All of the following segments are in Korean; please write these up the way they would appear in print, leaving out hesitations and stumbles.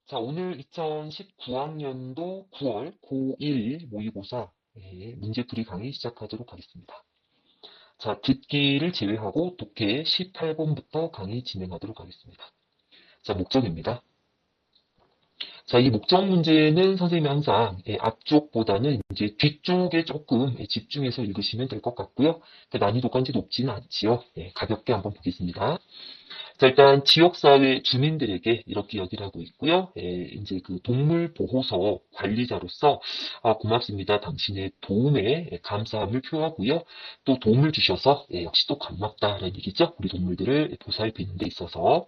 자, 오늘 2019학년도 9월 고1 모의고사 문제풀이 강의 시작하도록 하겠습니다. 자, 듣기를 제외하고 독해 18번부터 강의 진행하도록 하겠습니다. 자, 목적입니다. 자, 이 목적 문제는 선생님이 항상 앞쪽보다는 이제 뒤쪽에 조금 집중해서 읽으시면 될 것 같고요. 난이도가 이제 높지는 않지요. 가볍게 한번 보겠습니다. 자, 일단 지역사회 주민들에게 이렇게 이야기를 하고 있고요. 이제 그 동물보호소 관리자로서 고맙습니다. 당신의 도움에 감사함을 표하고요. 또 도움을 주셔서 역시 또 고맙다라는 얘기죠. 우리 동물들을 보살피는 데 있어서.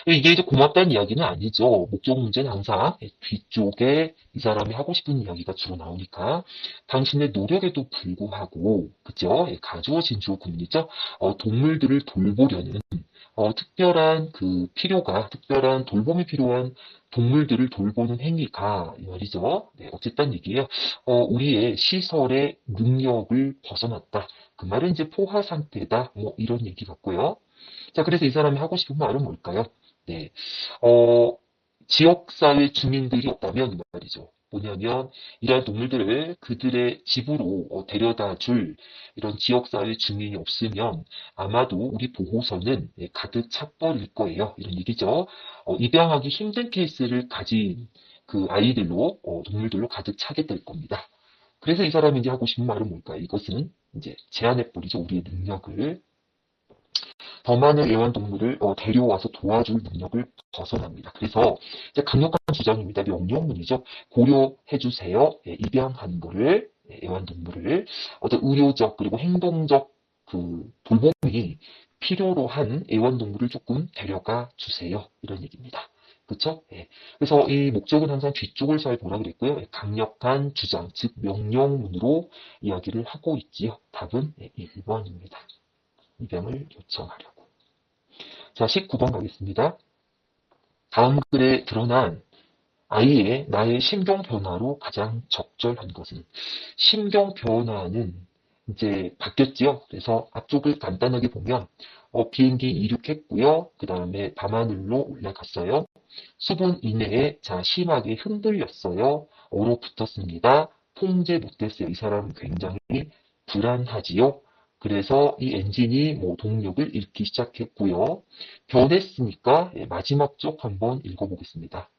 이게 이제 고맙다는 이야기는 아니죠. 목적 문제는 항상 뒤쪽에 이 사람이 하고 싶은 이야기가 주로 나오니까 당신의 노력에도 불구하고 그죠? 가주어진 주어구문이죠. 동물들을 돌보려는 특별한 그 필요가, 특별한 돌봄이 필요한 동물들을 돌보는 행위가, 이 말이죠. 네, 어쨌든 얘기예요. 우리의 시설의 능력을 벗어났다. 그 말은 이제 포화 상태다. 뭐 이런 얘기 같고요. 자, 그래서 이 사람이 하고 싶은 말은 뭘까요? 네, 어, 지역사회 주민들이 없다면 이 말이죠. 뭐냐면 이러한 동물들을 그들의 집으로 데려다 줄 이런 지역사회 주민이 없으면 아마도 우리 보호소는 가득 차버릴 거예요. 이런 얘기죠. 입양하기 힘든 케이스를 가진 그 아이들로 동물들로 가득 차게 될 겁니다. 그래서 이 사람이 이제 하고 싶은 말은 뭘까요? 이것은 이제 제한해버리죠. 우리의 능력을. 더 많은 애완동물을 데려와서 도와줄 능력을 벗어납니다. 그래서 이제 강력한 주장입니다. 명령문이죠. 고려해주세요. 입양하는 거를 애완동물을 어떤 의료적 그리고 행동적 그 돌봄이 필요로 한 애완동물을 조금 데려가 주세요. 이런 얘기입니다. 그렇죠? 그래서 이 목적은 항상 뒤쪽을 잘 보라 그랬고요. 강력한 주장, 즉 명령문으로 이야기를 하고 있지요. 답은 1번입니다. 입양을 요청하려고. 자, 19번 가겠습니다. 다음 글에 드러난 아이의 나의 심경 변화로 가장 적절한 것은 심경 변화는 이제 바뀌었지요. 그래서 앞쪽을 간단하게 보면 비행기 이륙했고요. 그 다음에 밤하늘로 올라갔어요. 수분 이내에 자 심하게 흔들렸어요. 얼어붙었습니다. 통제 못했어요. 이 사람은 굉장히 불안하지요. 그래서 이 엔진이 뭐 동력을 잃기 시작했고요. 변했으니까 마지막 쪽 한번 읽어보겠습니다.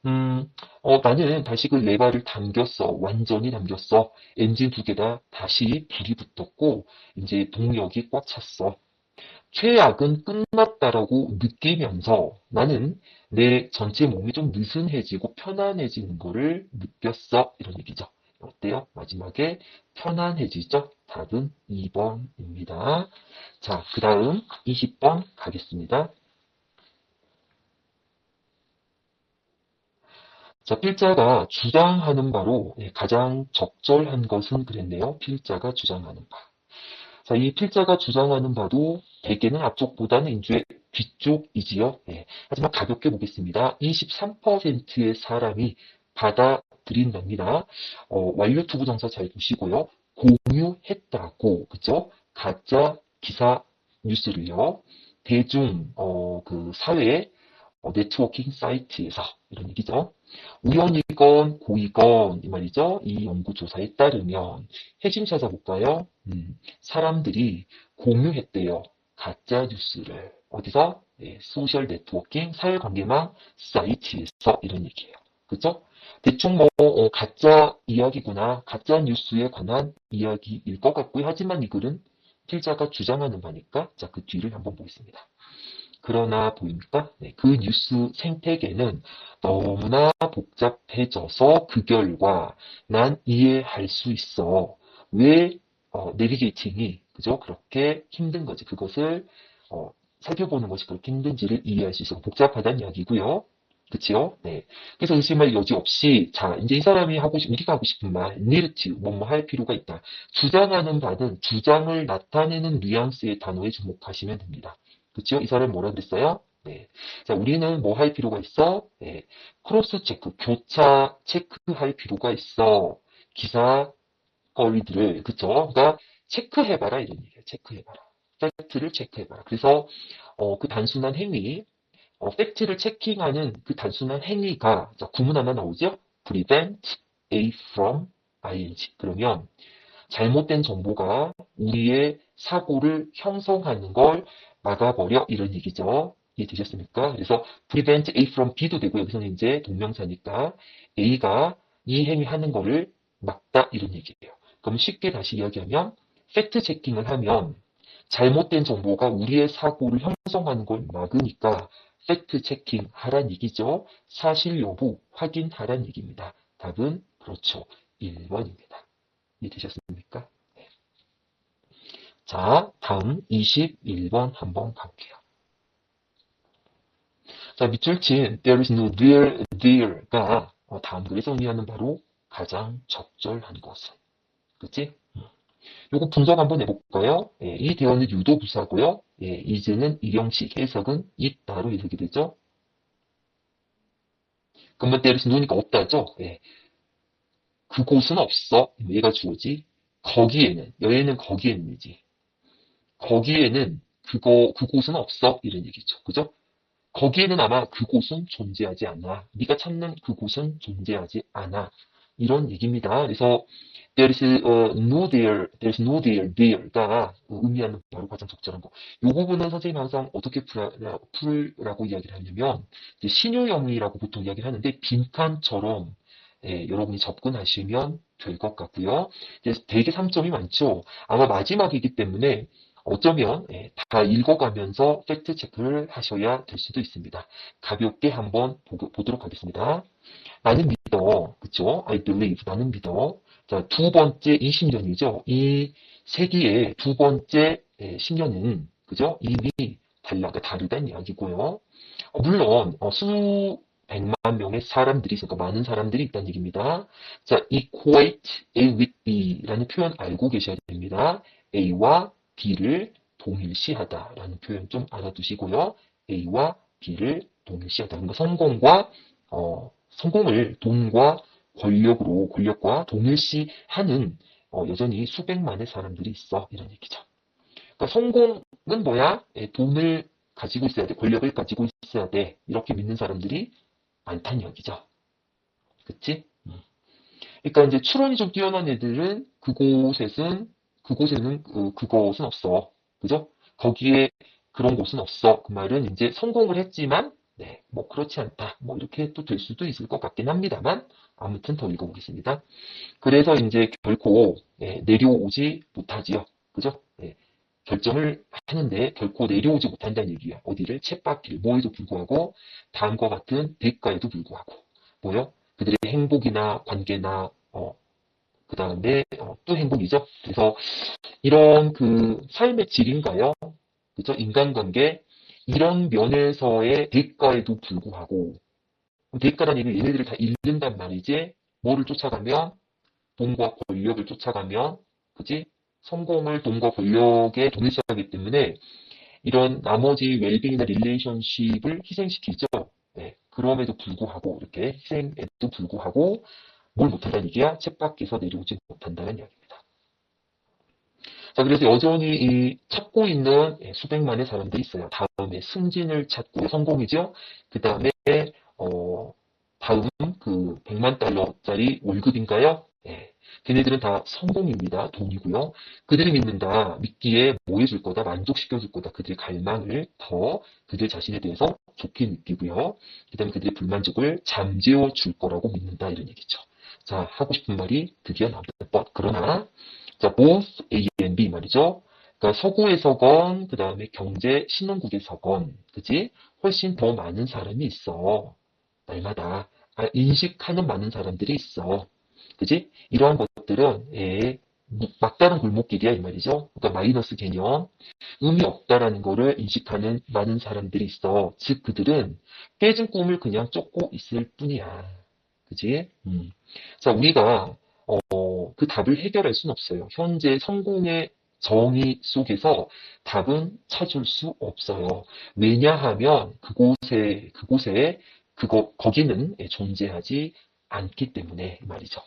나는 다시 그 레바를 당겼어. 완전히 당겼어. 엔진 두 개 다 다시 불이 붙었고 이제 동력이 꽉 찼어. 최악은 끝났다라고 느끼면서 나는 내 전체 몸이 좀 느슨해지고 편안해지는 거를 느꼈어. 이런 얘기죠. 어때요? 마지막에 편안해지죠? 답은 2번입니다. 자, 그 다음 20번 가겠습니다. 자, 필자가 주장하는 바로 가장 적절한 것은 그랬네요. 필자가 주장하는 바. 자, 이 필자가 주장하는 바도 대개는 앞쪽보다는 이제 뒤쪽이지요. 하지만 가볍게 보겠습니다. 23%의 사람이 받아들인답니다. 완료 투부정사 잘 보시고요. 공유했다고, 그죠? 가짜 기사 뉴스를요. 대중, 그 사회 네트워킹 사이트에서 이런 얘기죠. 우연이건 고이건 이 말이죠. 이 연구조사에 따르면 핵심 찾아볼까요? 사람들이 공유했대요. 가짜 뉴스를 어디서? 소셜 네트워킹 사회관계망 사이트에서 이런 얘기예요. 그죠? 대충 뭐 가짜 이야기구나, 가짜 뉴스에 관한 이야기일 것 같고요. 하지만 이 글은 필자가 주장하는 바니까 자, 그 뒤를 한번 보겠습니다. 그러나 보입니까? 그 뉴스 생태계는 너무나 복잡해져서 그 결과 난 이해할 수 있어. 왜 내비게이팅이 그죠? 그렇게 힘든 거지. 그것을 살펴보는 것이 그렇게 힘든지를 이해할 수 있어. 복잡하다는 이야기고요. 그치요? 네. 그래서 의심할 여지 없이, 자, 이제 이 사람이 우리가 하고 싶은 말, 니르티브, 뭐뭐 할 필요가 있다. 주장하는 바는 주장을 나타내는 뉘앙스의 단어에 주목하시면 됩니다. 그쵸? 이 사람이 뭐라 그랬어요? 네. 자, 우리는 뭐 할 필요가 있어? 네. 크로스 체크, 교차 체크할 필요가 있어. 기사 거리들을, 그쵸? 그러니까 체크해봐라, 이런 얘기예요. 체크해봐라. 팩트를 체크해봐라. 그래서 그 단순한 행위, 팩트를 체킹하는 그 단순한 행위가, 자, 구문 하나 나오죠? prevent A from ing. 그러면 잘못된 정보가 우리의 사고를 형성하는 걸 막아버려, 이런 얘기죠. 이해되셨습니까? 그래서 prevent A from B도 되고, 여기서는 이제 동명사니까 A가 이 행위 하는 거를 막다, 이런 얘기예요. 그럼 쉽게 다시 이야기하면 팩트 체킹을 하면 잘못된 정보가 우리의 사고를 형성하는 걸 막으니까 팩트 체킹 하란 얘기죠. 사실 여부 확인하란 얘기입니다. 답은 그렇죠. 1번입니다. 이해되셨습니까? 네. 자, 다음 21번 한번 가볼게요. 자, 밑줄 친 there is no there가 다음 글에서 의미하는 바로 가장 적절한 것은. 그치? 요거 분석 한번 해볼까요? 예, 이 대어는 유도부사고요. 예, is는 이형식, 해석은 있다로 해석이 되죠. 그러면 there is no니까 없다죠. 예, 그곳은 없어. 얘가 주어지. 거기에는, 여기에는 거기에는이지. 거기에는 그곳은 없어. 이런 얘기죠. 그죠? 거기에는 아마 그곳은 존재하지 않아. 네가 찾는 그곳은 존재하지 않아. 이런 얘기입니다. 그래서 there is no there가 의미하는 바로 가장 적절한 거. 이 부분은 선생님이 항상 어떻게 풀라고 이야기를 하냐면 이제 신유형이라고 보통 이야기를 하는데 빈칸처럼 여러분이 접근하시면 될 것 같고요. 되게 3점이 많죠. 아마 마지막이기 때문에 어쩌면 다 읽어가면서 팩트 체크를 하셔야 될 수도 있습니다. 가볍게 한번 보도록 하겠습니다. 나는 믿어. 그쵸? I believe. 나는 믿어. 자, 두 번째 이 신년이죠. 이 세기의 두 번째 신년은 그죠? 이미 다르다는 이야기고요. 물론 수백만 명의 사람들이 있으니까 많은 사람들이 있다는 얘기입니다. 자, equate A with B라는 표현 알고 계셔야 됩니다. A와 B를 동일시하다라는 표현 좀 알아두시고요. A와 B를 동일시하다. 그러니까 성공을 돈과 권력과 동일시하는 여전히 수백만의 사람들이 있어. 이런 얘기죠. 그러니까 성공은 뭐야? 돈을 가지고 있어야 돼. 권력을 가지고 있어야 돼. 이렇게 믿는 사람들이 많다는 얘기죠. 그치? 그러니까 이제 추론이 좀 뛰어난 애들은 그곳에는 그것은 없어. 그죠? 거기에 그런 곳은 없어. 그 말은 이제 성공을 했지만, 네, 뭐 그렇지 않다. 뭐 이렇게 또 될 수도 있을 것 같긴 합니다만, 아무튼 더 읽어보겠습니다. 그래서 이제 결코 내려오지 못하지요. 그죠? 결정을 하는데 결코 내려오지 못한다는 얘기야. 어디를? 쳇바퀴를. 뭐에도 불구하고 다음과 같은 대가에도 불구하고 뭐요? 그들의 행복이나 관계나 그 다음에 또 행복이죠. 그래서 이런 그 삶의 질인가요? 그죠? 인간관계 이런 면에서의 대가에도 불구하고 대가라는 얘기는 얘네들을 다 잃는단 말이지. 뭐를 쫓아가면 돈과 권력을 쫓아가면 그지? 성공을 돈과 권력에 동일시하기 때문에 이런 나머지 웰빙이나 릴레이션십을 희생시키죠. 네, 그럼에도 불구하고 이렇게 희생에도 불구하고 뭘 못한다는 얘기야? 쳇바퀴에서 내려오지 못한다는 이야기입니다. 자, 그래서 여전히 이 찾고 있는 수백만의 사람들이 있어요. 다음에 승진을 찾고 성공이죠. 그 다음에 다음 그 100만 달러짜리 월급인가요? 네. 걔네들은 다 성공입니다. 돈이고요. 그들이 믿는다. 믿기에 뭐 해줄 거다. 만족시켜줄 거다. 그들의 갈망을 더 그들 자신에 대해서 좋게 느끼고요. 그 다음에 그들의 불만족을 잠재워 줄 거라고 믿는다. 이런 얘기죠. 자, 하고 싶은 말이 드디어 나온다. 그러나 자, both A and B 말이죠. 그러니까 서구에서건 그 다음에 경제 신흥국에서건 그지? 훨씬 더 많은 사람이 있어. 날마다 인식하는 많은 사람들이 있어. 그지? 이러한 것들은 막다른 골목길이야 이 말이죠. 그러니까 마이너스 개념, 의미 없다라는 거를 인식하는 많은 사람들이 있어. 즉 그들은 깨진 꿈을 그냥 쫓고 있을 뿐이야. 그지? 자, 우리가 그 답을 해결할 수는 없어요. 현재 성공의 정의 속에서 답은 찾을 수 없어요. 왜냐하면 거기는 존재하지 않기 때문에 말이죠.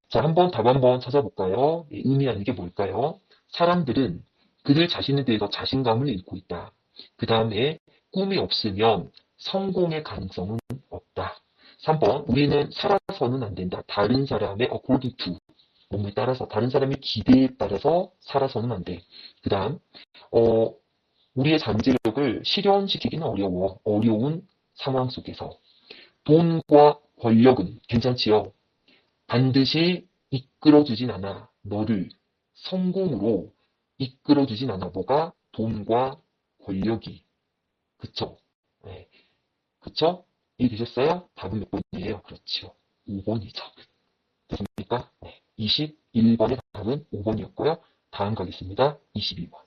자, 답 한번 찾아볼까요? 의미하는 게 뭘까요? 사람들은 그들 자신에 대해서 자신감을 잃고 있다. 그 다음에 꿈이 없으면 성공의 가능성은 없다. 3번, 우리는 살아서는 안 된다. 다른 사람의 according to, 몸에 따라서, 다른 사람의 기대에 따라서 살아서는 안 돼. 그 다음, 우리의 잠재력을 실현시키기는 어려워. 어려운 상황 속에서. 돈과 권력은 괜찮지요. 반드시 이끌어주진 않아. 너를 성공으로 이끌어주진 않아. 뭐가? 돈과 권력이. 그쵸? 네. 그쵸? 이해되셨어요? 답은 몇 번이에요? 그렇죠. 5번이죠. 됐습니까? 네. 21번의 답은 5번이었고요. 다음 가겠습니다. 22번.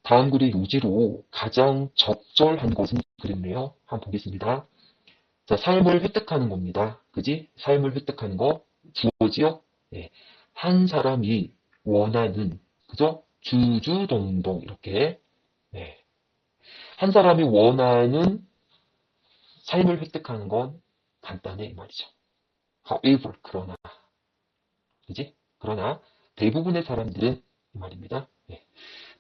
다음 글의 요지로 가장 적절한 것은 그랬네요. 한번 보겠습니다. 자, 삶을 획득하는 겁니다. 그지? 삶을 획득하는 거 주어지요? 네. 한 사람이 원하는, 그죠? 주주동동 이렇게. 네. 한 사람이 원하는 삶을 획득하는 건 간단해 이 말이죠. However, 그러나, 그지? 그러나 대부분의 사람들은 이 말입니다. 네.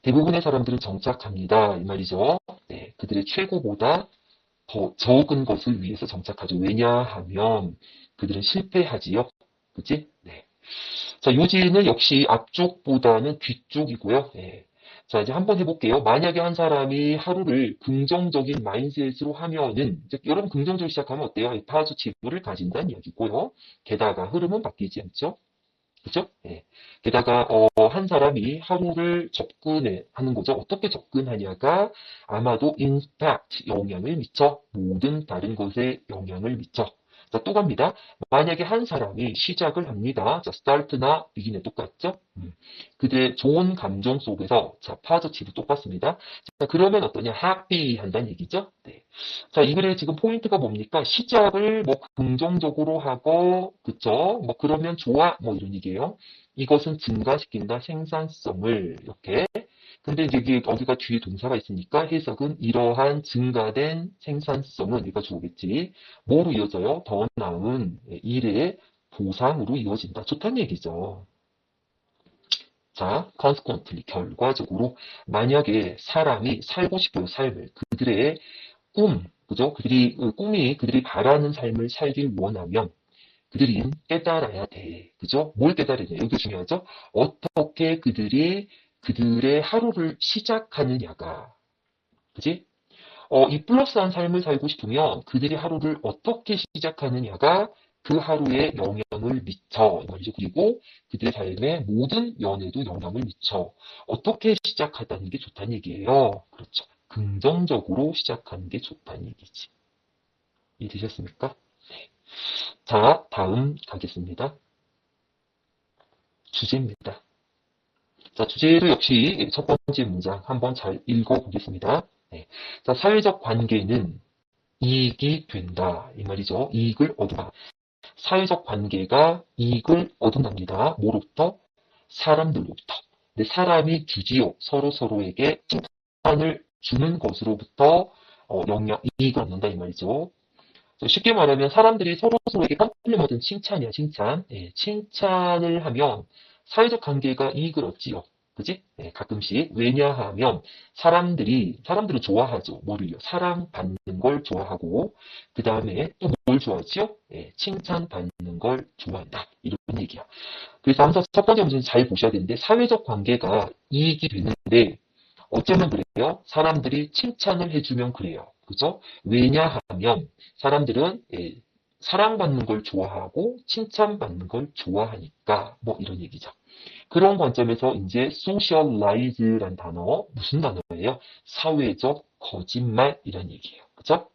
대부분의 사람들은 정착합니다 이 말이죠. 네. 그들의 최고보다 더 적은 것을 위해서 정착하죠. 왜냐하면 그들은 실패하지요. 그치? 네. 자, 요지는 역시 앞쪽보다는 뒤쪽이고요. 네. 자, 이제 한번 해볼게요. 만약에 한 사람이 하루를 긍정적인 마인드셋으로 하면은, 이제 여러분 긍정적으로 시작하면 어때요? 파지티브를 가진다는 이야기고요. 게다가 흐름은 바뀌지 않죠? 그죠? 예. 게다가 한 사람이 하루를 접근해 하는 거죠. 어떻게 접근하냐가 아마도 임팩트 영향을 미쳐 모든 다른 것에 영향을 미쳐. 자, 또 갑니다. 만약에 한 사람이 시작을 합니다. 자, start나 begin에 똑같죠? 그들의 좋은 감정 속에서 자, positive 똑같습니다. 자, 그러면 어떠냐? happy 한다는 얘기죠. 네. 자, 이 글의 지금 포인트가 뭡니까? 시작을 뭐 긍정적으로 하고, 그쵸? 뭐 그러면 좋아, 뭐 이런 얘기예요. 이것은 증가시킨다, 생산성을, 이렇게. 근데 이제 이게 어디가 뒤에 동사가 있으니까 해석은 이러한 증가된 생산성은, 이거 주어겠지. 뭐로 이어져요? 더 나은 일의 보상으로 이어진다. 좋다는 얘기죠. 자, consequently, 결과적으로, 만약에 사람이 살고 싶어요, 삶을. 그들의 그죠? 꿈이 그들이 바라는 삶을 살길 원하면 그들이 깨달아야 돼. 그죠? 뭘 깨달아야 돼? 이게 중요하죠? 어떻게 그들이 그들의 하루를 시작하느냐가, 그지? 이 플러스한 삶을 살고 싶으면 그들이 하루를 어떻게 시작하느냐가 그 하루에 영향을 미쳐. 이 말이죠. 그리고 그들의 삶의 모든 면에도 영향을 미쳐. 어떻게 시작하다는 게 좋다는 얘기예요. 그렇죠. 긍정적으로 시작하는 게 좋다는 얘기지. 이해되셨습니까? 자, 다음 가겠습니다. 주제입니다. 자, 주제도 역시 첫 번째 문장 한번 잘 읽어보겠습니다. 네. 자, 사회적 관계는 이익이 된다. 이 말이죠. 이익을 얻다. 사회적 관계가 이익을 얻어납니다. 뭐로부터? 사람들로부터. 근데 사람이 주지요. 서로에게 칭찬을 주는 것으로부터 이익을 얻는다. 이 말이죠. 쉽게 말하면 사람들이 서로에게 컴플리먼트는 칭찬이야, 칭찬. 예, 칭찬을 하면 사회적 관계가 이익을 얻지요. 그지? 예, 가끔씩. 왜냐하면 사람들은 좋아하죠. 뭐를요? 사랑받는 걸 좋아하고, 그 다음에 또 뭘 좋아하지요? 예, 칭찬받는 걸 좋아한다. 이런 얘기야. 그래서 항상 첫 번째 문제는 잘 보셔야 되는데, 사회적 관계가 이익이 되는데, 어쩌면 그래요? 사람들이 칭찬을 해주면 그래요. 그죠? 왜냐하면 사람들은 사랑받는 걸 좋아하고 칭찬받는 걸 좋아하니까 뭐 이런 얘기죠. 그런 관점에서 이제 socialize란 단어 무슨 단어예요? 사회적 거짓말이란 얘기예요. 그죠?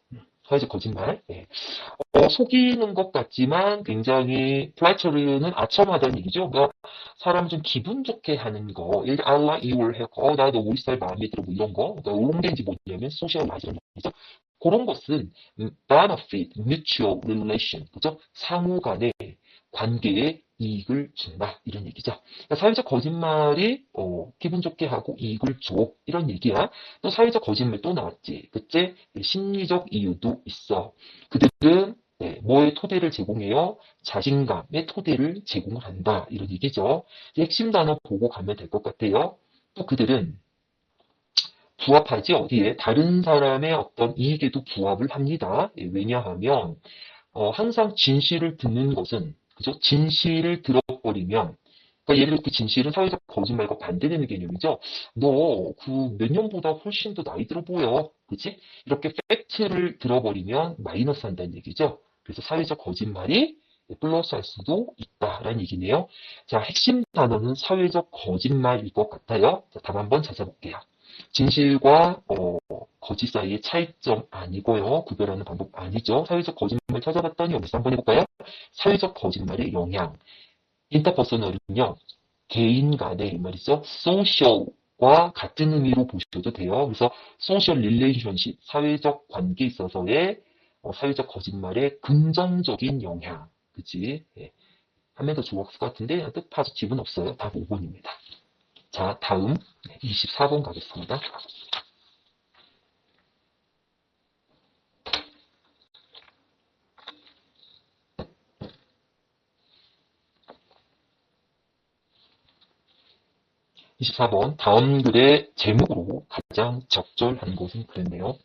사회적 거짓말. 예. 속이는 것 같지만 굉장히 플라처르는 아첨하다는 얘기죠. 그러니까 사람을 좀 기분 좋게 하는 거. 예를 들어 I like your hair. 나 너 머리 스타일 마음에 들어 뭐 이런 거. 그러니까 롱렌지 뭐냐면 소셜라이즈라는 얘기죠. 그런 것은 benefit, mutual relation. 그죠? 상호 간의 관계에 이익을 준다. 이런 얘기죠. 그러니까 사회적 거짓말이 기분 좋게 하고 이익을 줘. 이런 얘기야. 또 사회적 거짓말 또 나왔지. 그치? 심리적 이유도 있어. 그들은 뭐의 토대를 제공해요? 자신감의 토대를 제공을 한다. 이런 얘기죠. 핵심 단어 보고 가면 될 것 같아요. 또 그들은 부합하지 어디에? 다른 사람의 어떤 이익에도 부합을 합니다. 예, 왜냐하면 항상 진실을 듣는 것은 그죠? 진실을 들어버리면 그러니까 예를 들어 그 진실은 사회적 거짓말과 반대되는 개념이죠. 너 그 몇 년보다 훨씬 더 나이 들어 보여. 그치? 이렇게 팩트를 들어버리면 마이너스 한다는 얘기죠. 그래서 사회적 거짓말이 플러스 할 수도 있다라는 얘기네요. 자, 핵심 단어는 사회적 거짓말일 것 같아요. 자, 답 한번 찾아볼게요. 진실과 거짓 사이의 차이점 아니고요. 구별하는 방법 아니죠. 사회적 거짓말 찾아봤더니 여기서 한번 해볼까요? 사회적 거짓말의 영향. 인터퍼서널은요. 개인 간의 말이죠. 소셜과 같은 의미로 보셔도 돼요. 그래서 소셜 릴레이션십, 사회적 관계에 있어서의 사회적 거짓말의 긍정적인 영향. 그치? 예. 하면 더 좋을 것 같은데 뜻파서 집은 없어요. 답 5번입니다. 자, 다음 24번 가겠습니다. 24번 다음 글의 제목으로 가장 적절한 것은 그랬네요.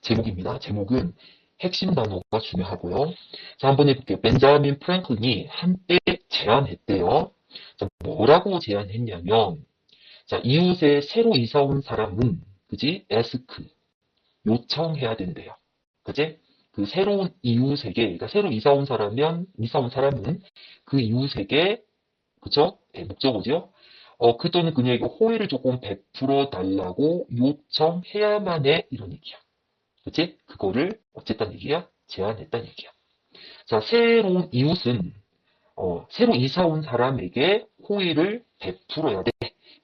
제목입니다. 제목은 핵심 단어가 중요하고요. 자, 한번 해볼게요. 벤자민 프랭클린이 한때 제안했대요. 자, 뭐라고 제안했냐면, 자, 이웃에 새로 이사 온 사람은, 그지? 에스크, 요청해야 된대요. 그지? 그 새로운 이웃에게, 그러니까 새로 이사 온 사람은 그 이웃에게, 그죠? 예, 목적어죠? 그 또는 그녀에게 호의를 조금 베풀어 달라고 요청해야만 해. 이런 얘기야. 그치? 그거를 어쨌다는 얘기야? 제안했다는 얘기야. 자, 새로운 이웃은 새로 이사 온 사람에게 호의를 베풀어야 돼.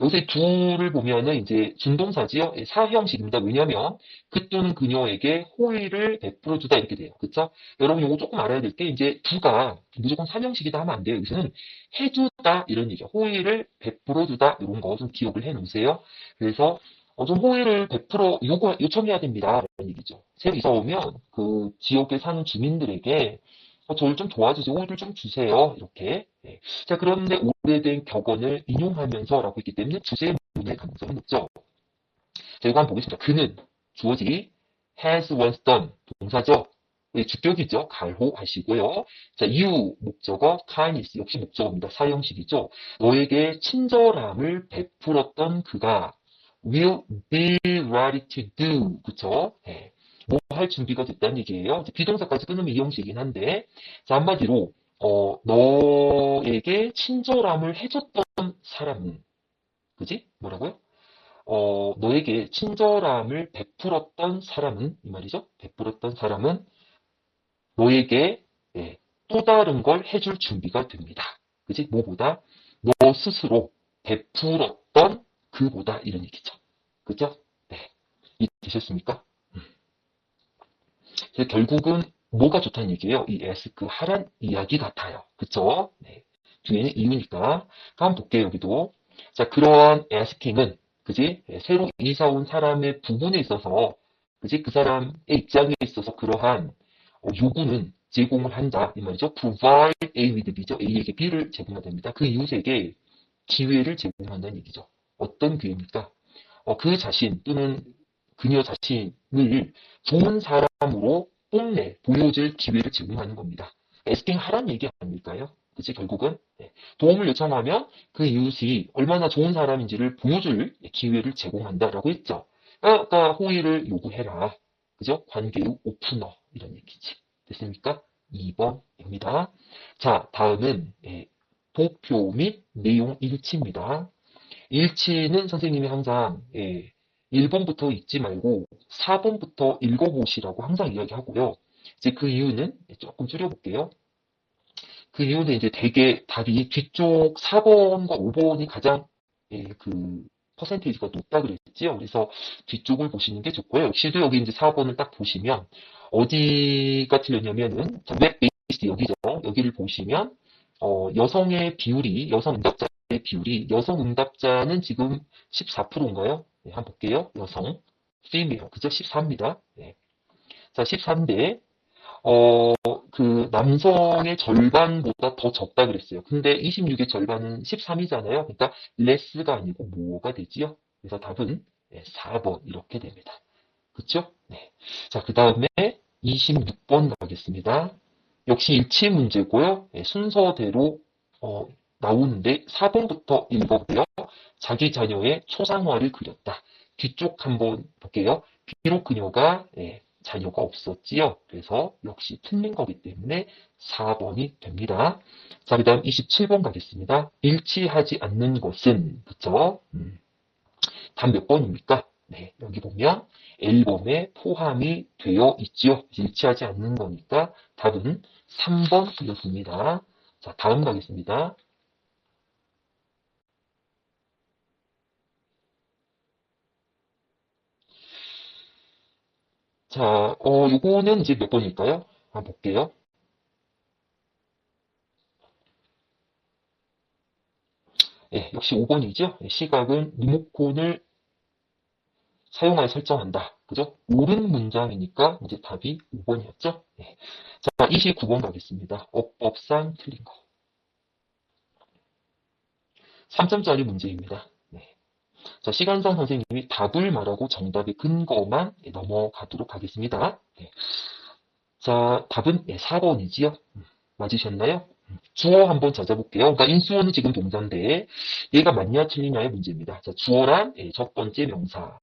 여기서 둘을 보면은 이제 준동사지요. 예, 사형식입니다. 왜냐면 그 또는 그녀에게 호의를 베풀어 주다 이렇게 돼요. 그쵸? 여러분 이거 조금 알아야 될 게 이제 두가 무조건 사형식이다 하면 안 돼요. 여기서는 해주다 이런 얘기야. 호의를 베풀어 주다 이런 거 좀 기억을 해 놓으세요. 그래서 좀 호의를 베풀어 요청해야 됩니다. 이런 얘기죠. 새로 이사 오면 그 지역에 사는 주민들에게 저를 좀 도와주세요. 호의를 좀 주세요. 이렇게. 예. 자, 그런데 오래된 격언을 인용하면서라고 했기 때문에 주제문의 가능성이 높죠. 자, 이거 한번 보겠습니다. 그는 주어지 has once done 동사죠. 예, 주격이죠. 갈호하시고요. 자, you 목적어 kindness 역시 목적어입니다. 사형식이죠. 너에게 친절함을 베풀었던 그가 will be ready to do 그쵸? 예. 뭐 할 준비가 됐다는 얘기예요. 비동사까지 끊으면 이형식이긴 한데 자, 한마디로 너에게 친절함을 해줬던 사람은 그지? 뭐라고요? 너에게 친절함을 베풀었던 사람은 이 말이죠. 베풀었던 사람은 너에게 예, 또 다른 걸 해줄 준비가 됩니다. 그지? 뭐보다 너 스스로 베풀었던 그보다 이런 얘기죠. 그죠? 네. 이해되셨습니까? 그래서 결국은 뭐가 좋다는 얘기예요? 이 에스크 하란 이야기 같아요. 그쵸? 네. 뒤에는 이유니까. 다음 볼게요, 여기도. 자, 그러한 asking 그지? 네, 새로 이사 온 사람의 부분에 있어서, 그지? 그 사람의 입장에 있어서 그러한 요구는 제공을 한다. 이 말이죠. provide A with B죠. A에게 B를 제공해야 됩니다. 그 이웃에게 기회를 제공한다는 얘기죠. 어떤 기회입니까? 그 자신 또는 그녀 자신을 좋은 사람으로 보여줄 기회를 제공하는 겁니다. 에스킹 하란 얘기 아닐까요? 그치, 결국은. 네. 도움을 요청하면 그 이웃이 얼마나 좋은 사람인지를 보여줄 기회를 제공한다라고 했죠. 아까 호의를 요구해라. 그죠? 관계의 오프너. 이런 얘기지. 됐습니까? 2번입니다. 자, 다음은 도표 및 내용 일치입니다. 일치는 선생님이 항상 1번부터 읽지 말고 4번부터 읽어보시라고 항상 이야기하고요. 이제 그 이유는 조금 줄여볼게요. 그 이유는 이제 대개 답이 뒤쪽 4번과 5번이 가장 그 퍼센테이지가 높다 그랬지요. 그래서 뒤쪽을 보시는 게 좋고요. 역시도 여기 이제 4번을 딱 보시면 어디가 틀렸냐면은 웹 베이스 여기죠. 여기를 보시면 여성의 비율이 여성 응답자의 비율이 여성 응답자는 지금 14%인가요? 네, 한번 볼게요. 여성 female 그죠? 14입니다. 네. 자, 13대 그 남성의 절반보다 더 적다 그랬어요. 근데 26의 절반은 13이잖아요. 그러니까 less가 아니고 뭐가 되지요? 그래서 답은 4번 이렇게 됩니다. 그쵸? 네. 자, 그 다음에 26번 가겠습니다. 역시 일치 문제고요. 순서대로 나오는데 4번부터 읽어볼게요. 자기 자녀의 초상화를 그렸다. 뒤쪽 한번 볼게요. 비록 그녀가 자녀가 없었지요. 그래서 역시 틀린 거기 때문에 4번이 됩니다. 자, 그 다음 27번 가겠습니다. 일치하지 않는 것은, 그쵸? 답 몇 번입니까? 네, 여기 보면 앨범에 포함이 되어 있지요. 일치하지 않는 거니까 답은 3번이었습니다. 자, 다음 가겠습니다. 자, 요거는 이제 몇 번일까요? 한번 볼게요. 예, 역시 5번이죠. 시각은 리모컨을 사용하여 설정한다. 그죠? 옳은 문장이니까 이제 답이 5번이었죠. 예. 자, 29번 가겠습니다. 어법상 틀린 거. 3점짜리 문제입니다. 네. 자, 시간상 선생님이 답을 말하고 정답의 근거만 넘어가도록 하겠습니다. 네. 자, 답은 4번이지요. 맞으셨나요? 주어 한번 찾아볼게요. 그러니까 인수어는 지금 동사인데 얘가 맞냐 틀리냐의 문제입니다. 자, 주어란 첫 번째 명사.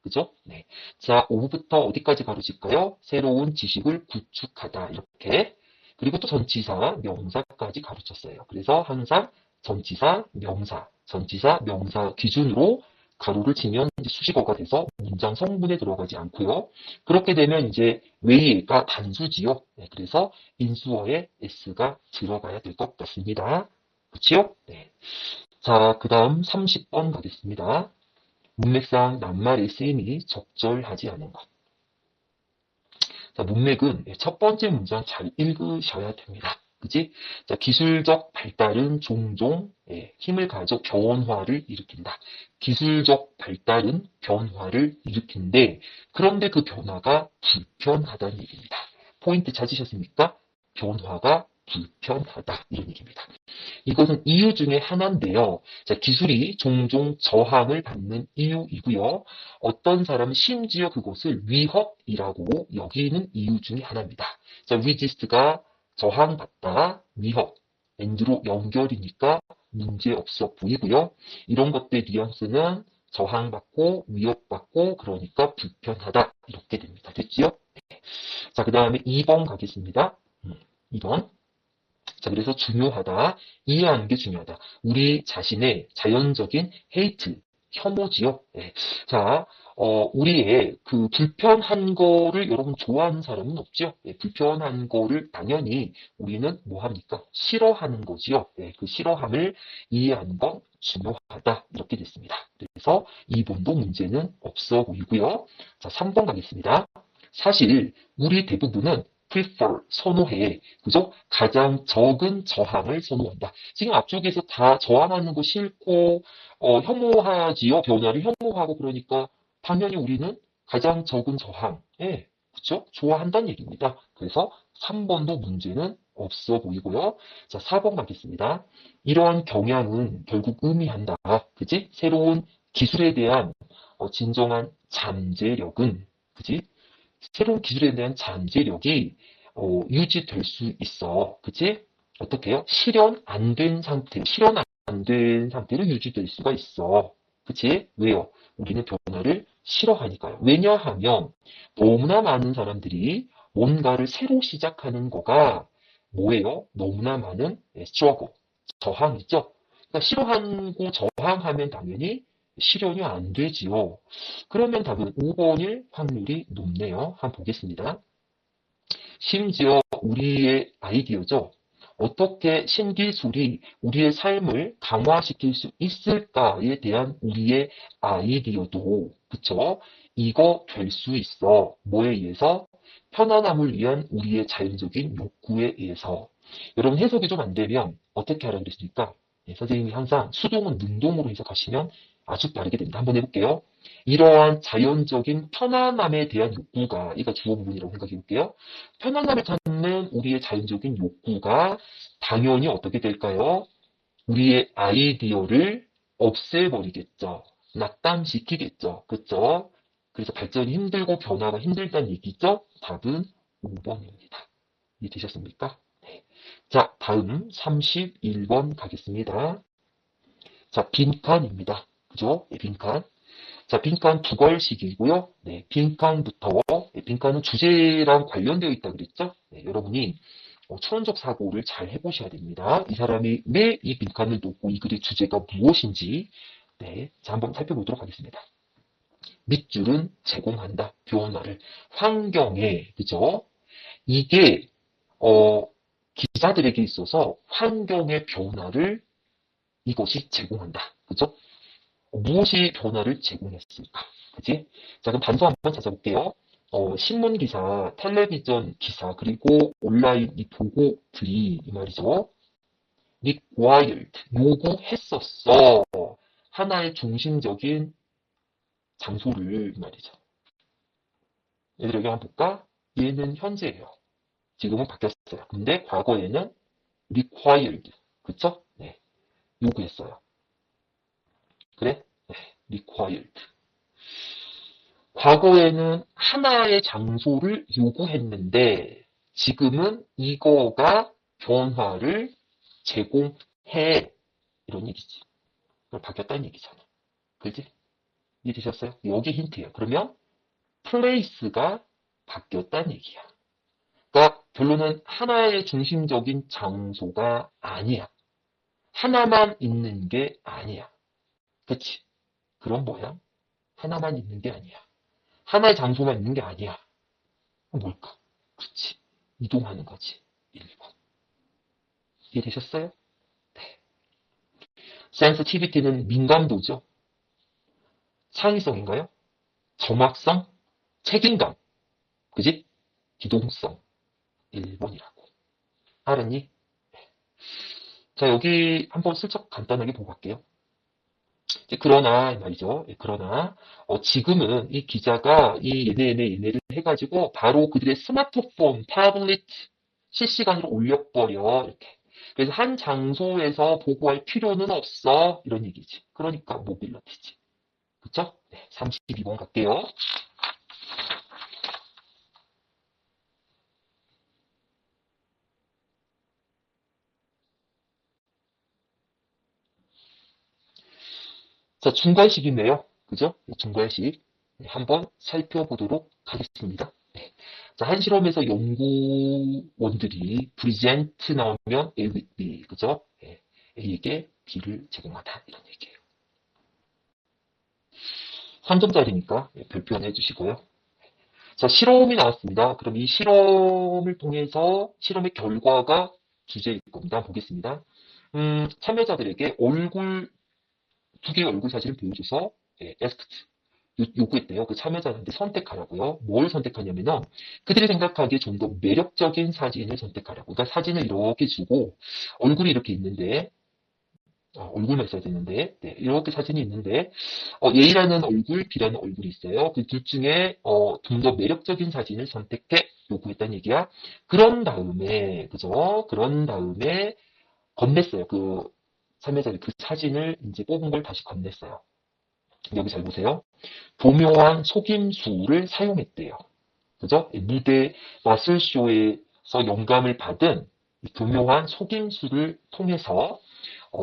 그죠? 네. 자, 오후부터 어디까지 가르칠까요? 새로운 지식을 구축하다. 이렇게. 그리고 또 전치사, 명사까지 가르쳤어요. 그래서 항상 전치사, 명사, 전치사, 명사 기준으로 가로를 치면 이제 수식어가 돼서 문장 성분에 들어가지 않고요. 그렇게 되면 이제 왜가 단수지요. 네, 그래서 인수어에 s가 들어가야 될 것 같습니다. 그렇죠? 네. 자, 그 다음 30번 가겠습니다. 문맥상 낱말의 쓰임이 적절하지 않은 것. 자, 문맥은 첫 번째 문장 잘 읽으셔야 됩니다. 그지? 자, 기술적 발달은 종종 힘을 가져 변화를 일으킨다. 기술적 발달은 변화를 일으킨데, 그런데 그 변화가 불편하다는 얘기입니다. 포인트 찾으셨습니까? 변화가 불편하다. 이런 얘기입니다. 이것은 이유 중에 하나인데요. 자, 기술이 종종 저항을 받는 이유이고요. 어떤 사람은 심지어 그것을 위협이라고 여기는 이유 중에 하나입니다. 자, resist가 저항받다, 위협, and로 연결이니까 문제 없어 보이고요. 이런 것들의 뉘앙스는 저항받고 위협받고 그러니까 불편하다 이렇게 됩니다. 됐지요? 자, 그 다음에 2번 가겠습니다. 2번. 자, 그래서 중요하다. 이해하는 게 중요하다. 우리 자신의 자연적인 헤이트, 혐오지요. 네. 자, 우리의 그 불편한 거를 여러분 좋아하는 사람은 없죠. 네, 불편한 거를 당연히 우리는 뭐 합니까? 싫어하는 거지요. 네, 그 싫어함을 이해하는 건 중요하다. 이렇게 됐습니다. 그래서 2번도 문제는 없어 보이고요. 자, 3번 가겠습니다. 사실 우리 대부분은 prefer, 선호해. 그죠? 가장 적은 저항을 선호한다. 지금 앞쪽에서 다 저항하는 거 싫고, 혐오하지요. 변화를 혐오하고 그러니까 당연히 우리는 가장 적은 저항. 예. 그쵸? 좋아한다는 얘기입니다. 그래서 3번도 문제는 없어 보이고요. 자, 4번 가겠습니다. 이러한 경향은 결국 의미한다. 그지? 새로운 기술에 대한 진정한 잠재력은, 그지? 새로운 기술에 대한 잠재력이 유지될 수 있어. 그치? 어떻게 해요? 실현 안 된 상태로 유지될 수가 있어. 그치? 왜요? 우리는 변화를 싫어하니까요. 왜냐하면 너무나 많은 사람들이 뭔가를 새로 시작하는 거가 뭐예요? 너무나 많은 struggle, 저항이죠. 그러니까 싫어하고 저항하면 당연히 실현이 안 되지요. 그러면 답은 5번일 확률이 높네요. 한번 보겠습니다. 심지어 우리의 아이디어죠. 어떻게 신기술이 우리의 삶을 강화시킬 수 있을까에 대한 우리의 아이디어도, 그쵸? 이거 될 수 있어. 뭐에 의해서? 편안함을 위한 우리의 자연적인 욕구에 의해서. 여러분 해석이 좀 안 되면 어떻게 하라고 그랬습니까? 선생님이 항상 수동은 능동으로 해석하시면 아주 빠르게 됩니다. 한번 해볼게요. 이러한 자연적인 편안함에 대한 욕구가, 이거 주어 부분이라고 생각해 볼게요. 편안함을 찾는 우리의 자연적인 욕구가 당연히 어떻게 될까요? 우리의 아이디어를 없애버리겠죠. 낙담시키겠죠. 그쵸? 그래서 발전이 힘들고 변화가 힘들다는 얘기죠? 답은 5번입니다. 이해되셨습니까? 네. 자, 다음 31번 가겠습니다. 자, 빈칸입니다. 그죠? 네, 빈칸. 자, 빈칸 두 걸식이고요. 네, 빈칸부터, 네, 빈칸은 주제랑 관련되어 있다 그랬죠? 네, 여러분이 추론적 사고를 잘 해보셔야 됩니다. 이 사람이 왜 이 빈칸을 놓고 이 글의 주제가 무엇인지, 네, 자, 한번 살펴보도록 하겠습니다. 밑줄은 제공한다. 변화를. 환경에, 그죠? 이게, 기자들에게 있어서 환경의 변화를 이것이 제공한다. 그죠? 무엇이 변화를 제공했을까? 그지? 자, 그럼 단서 한번 찾아볼게요. 신문 기사, 텔레비전 기사, 그리고 온라인 이 보고들이 이 말이죠. required, 요구했었어. 하나의 중심적인 장소를 이 말이죠. 얘들 여기 한번 볼까? 얘는 현재예요. 지금은 바뀌었어요. 근데 과거에는 required, 그쵸? 네, 요구했어요. 그래? 네, required. 과거에는 하나의 장소를 요구했는데 지금은 이거가 변화를 제공해. 이런 얘기지. 바뀌었다는 얘기잖아. 그지? 이해되셨어요? 여기 힌트예요. 그러면 place가 바뀌었다는 얘기야. 그러니까 결론은 하나의 중심적인 장소가 아니야. 하나만 있는 게 아니야. 그치? 그럼 뭐야? 하나만 있는 게 아니야. 하나의 장소만 있는 게 아니야. 뭘까? 그치. 이동하는 거지. 1번. 이해되셨어요? 네. sensitivity는 민감도죠. 창의성인가요? 점학성? 책임감. 그지? 기동성. 1번이라고. 알았니? 자, 여기 한번 슬쩍 간단하게 보고 갈게요. 그러나 말이죠. 그러나 지금은 이 기자가 이 얘네를 해가지고 바로 그들의 스마트폰, 타블릿 실시간으로 올려버려 이렇게. 그래서 한 장소에서 보고할 필요는 없어 이런 얘기지. 그러니까 모빌리티지. 그쵸? 네, 32번 갈게요. 자, 중괄식이네요. 그죠? 중괄식. 네, 한번 살펴보도록 하겠습니다. 네. 자, 한 실험에서 연구원들이 present 나오면 A with B, 그죠? 네. A에게 B를 제공하다. 이런 얘기예요. 3점짜리니까 별표 하나 해주시고요. 자, 실험이 나왔습니다. 그럼 이 실험을 통해서 실험의 결과가 주제일 겁니다. 보겠습니다. 참여자들에게 두 개의 얼굴 사진을 보여줘서 asked, 요구했대요. 그 참여자한테 선택하라고요. 뭘 선택하냐면은 그들이 생각하기에 좀 더 매력적인 사진을 선택하라고. 그러니까 사진을 이렇게 주고 얼굴이 이렇게 있는데 얼굴만 있어야 되는데 네, 이렇게 사진이 있는데 A라는 얼굴, B라는 얼굴이 있어요. 그 둘 중에 좀 더 매력적인 사진을 선택해 요구했다는 얘기야. 그런 다음에 그죠? 그런 다음에 건넸어요. 그 참여자들이 그 사진을 이제 뽑은 걸 다시 건넸어요. 여기 잘 보세요. 교묘한 속임수를 사용했대요. 그죠? 무대 마술쇼에서 영감을 받은 교묘한 속임수를 통해서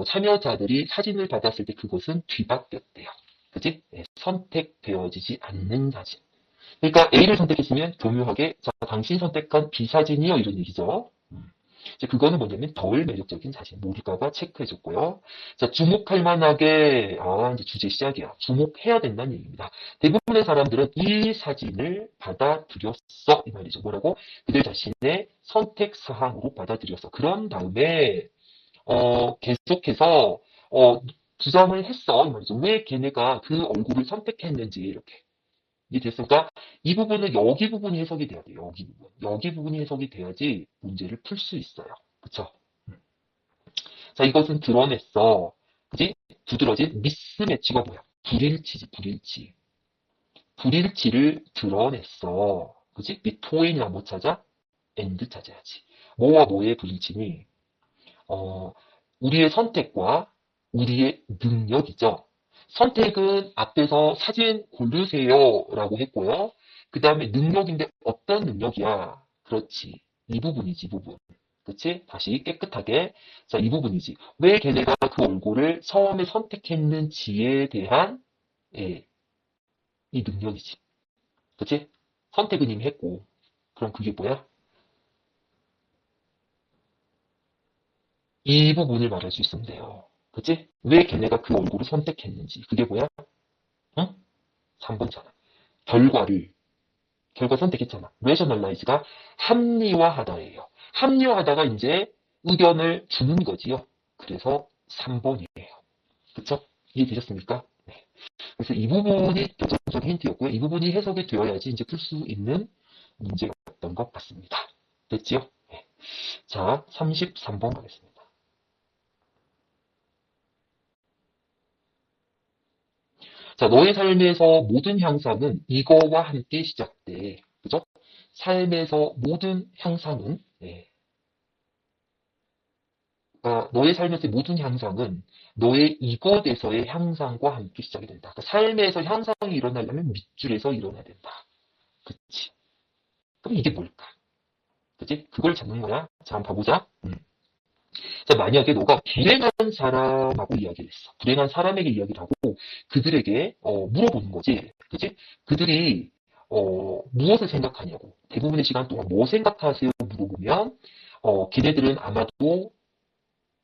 참여자들이 사진을 받았을 때 그것은 뒤바뀌었대요. 그지? 네, 선택되어지지 않는 사진. 그러니까 A를 선택했으면 교묘하게 자, 당신 선택한 B 사진이요 이런 얘기죠. 이제 그거는 뭐냐면 덜 매력적인 사진. 모두가가 체크해줬고요. 자, 주목할 만하게, 이제 주제 시작이야. 주목해야 된다는 얘기입니다. 대부분의 사람들은 이 사진을 받아들였어. 이 말이죠. 뭐라고? 그들 자신의 선택 사항으로 받아들였어. 그런 다음에, 계속해서, 주장을 했어. 이 말이죠. 왜 걔네가 그 얼굴을 선택했는지, 이렇게. 이해됐습니까? 이 부분은 여기 부분이 해석이 돼야 돼요. 여기 부분. 여기 부분이 해석이 돼야지 문제를 풀 수 있어요. 그쵸? 자, 이것은 드러냈어. 그지? 두드러진 미스매치가 뭐야? 불일치지, 불일치. 불일치를 드러냈어. 그지? 미토인이나 뭐 찾아? 엔드 찾아야지. 뭐와 뭐의 불일치니? 어, 우리의 선택과 우리의 능력이죠. 선택은 앞에서 사진 고르세요 라고 했고요. 그 다음에 능력인데 어떤 능력이야? 그렇지. 이 부분이지, 이 부분. 그치? 다시 깨끗하게. 자, 이 부분이지. 왜 걔네가 그 얼굴을 처음에 선택했는지에 대한, 예, 이 능력이지. 그치? 선택은 이미 했고. 그럼 그게 뭐야? 이 부분을 말할 수 있으면 돼요. 그치? 왜 걔네가 그 얼굴을 선택했는지. 그게 뭐야? 응? 3번잖아. 결과를 결과 선택했잖아. rationalize가 합리화하다예요. 합리화하다가 이제 의견을 주는 거지요. 그래서 3번이에요. 그쵸? 이해되셨습니까? 네. 그래서 이 부분이 결정적인 힌트였고요. 이 부분이 해석이 되어야지 이제 풀 수 있는 문제였던 것 같습니다. 됐지요? 네. 자, 33번 가겠습니다. 자, 너의 삶에서 모든 향상은 이거와 함께 시작돼. 그죠? 삶에서 모든 향상은 너의 삶에서의 모든 향상은 너의 이것에서의 향상과 함께 시작이 된다. 그러니까 삶에서 향상이 일어나려면 밑줄에서 일어나야 된다. 그치? 그럼 이게 뭘까? 그치? 그걸 찾는 거야. 자, 한번 봐보자. 자, 만약에 너가 불행한 사람하고 이야기를 했어. 불행한 사람에게 이야기를 하고 그들에게 물어보는 거지. 그치? 그들이 무엇을 생각하냐고. 대부분의 시간 동안 뭐 생각하세요? 물어보면 걔네들은 아마도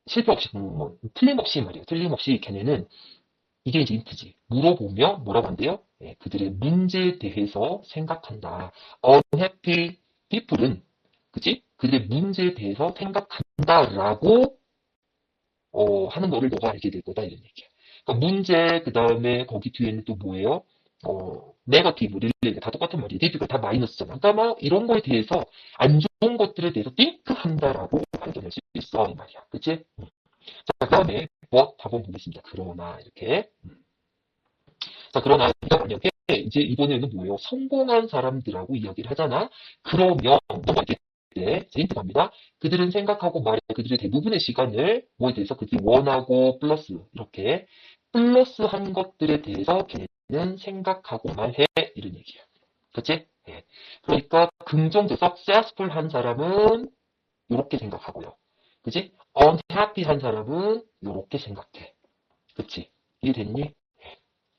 실패 없이 틀림없이 말이에요. 틀림없이 걔네는 이게 이제 힌트지. 물어보며 뭐라고 한대요? 예, 그들의 문제에 대해서 생각한다. Unhappy people은 그치? 그들의 문제에 대해서 생각한다라고 하는 거를 너가 알게 될 거다 이런 얘기야. 그러니까 문제 그 다음에 거기 뒤에는 또 뭐예요? 네거티브, 릴레이 다 똑같은 말이야. 네비가 다 마이너스잖아. 그러니까 뭐 이런 거에 대해서 안 좋은 것들에 대해서 띵크한다라고 발견할 수 있어 이 말이야. 그치? 자, 그 다음에 뭐 답은 보겠습니다. 그러나 이렇게 자, 그러나 네가 만약에 이제 이번에는 뭐예요? 성공한 사람들하고 이야기를 하잖아. 그러면 너가 이렇게 힌트 갑니다. 그들은 생각하고 말해 그들의 대부분의 시간을 뭐에 대해서 그들이 원하고 플러스 이렇게 플러스한 것들에 대해서 걔는 생각하고 말해 이런 얘기야. 그치? 예. 그러니까 긍정적 successful 한 사람은 이렇게 생각하고요. 그치? unhappy 한 사람은 이렇게 생각해. 그치? 이해됐니?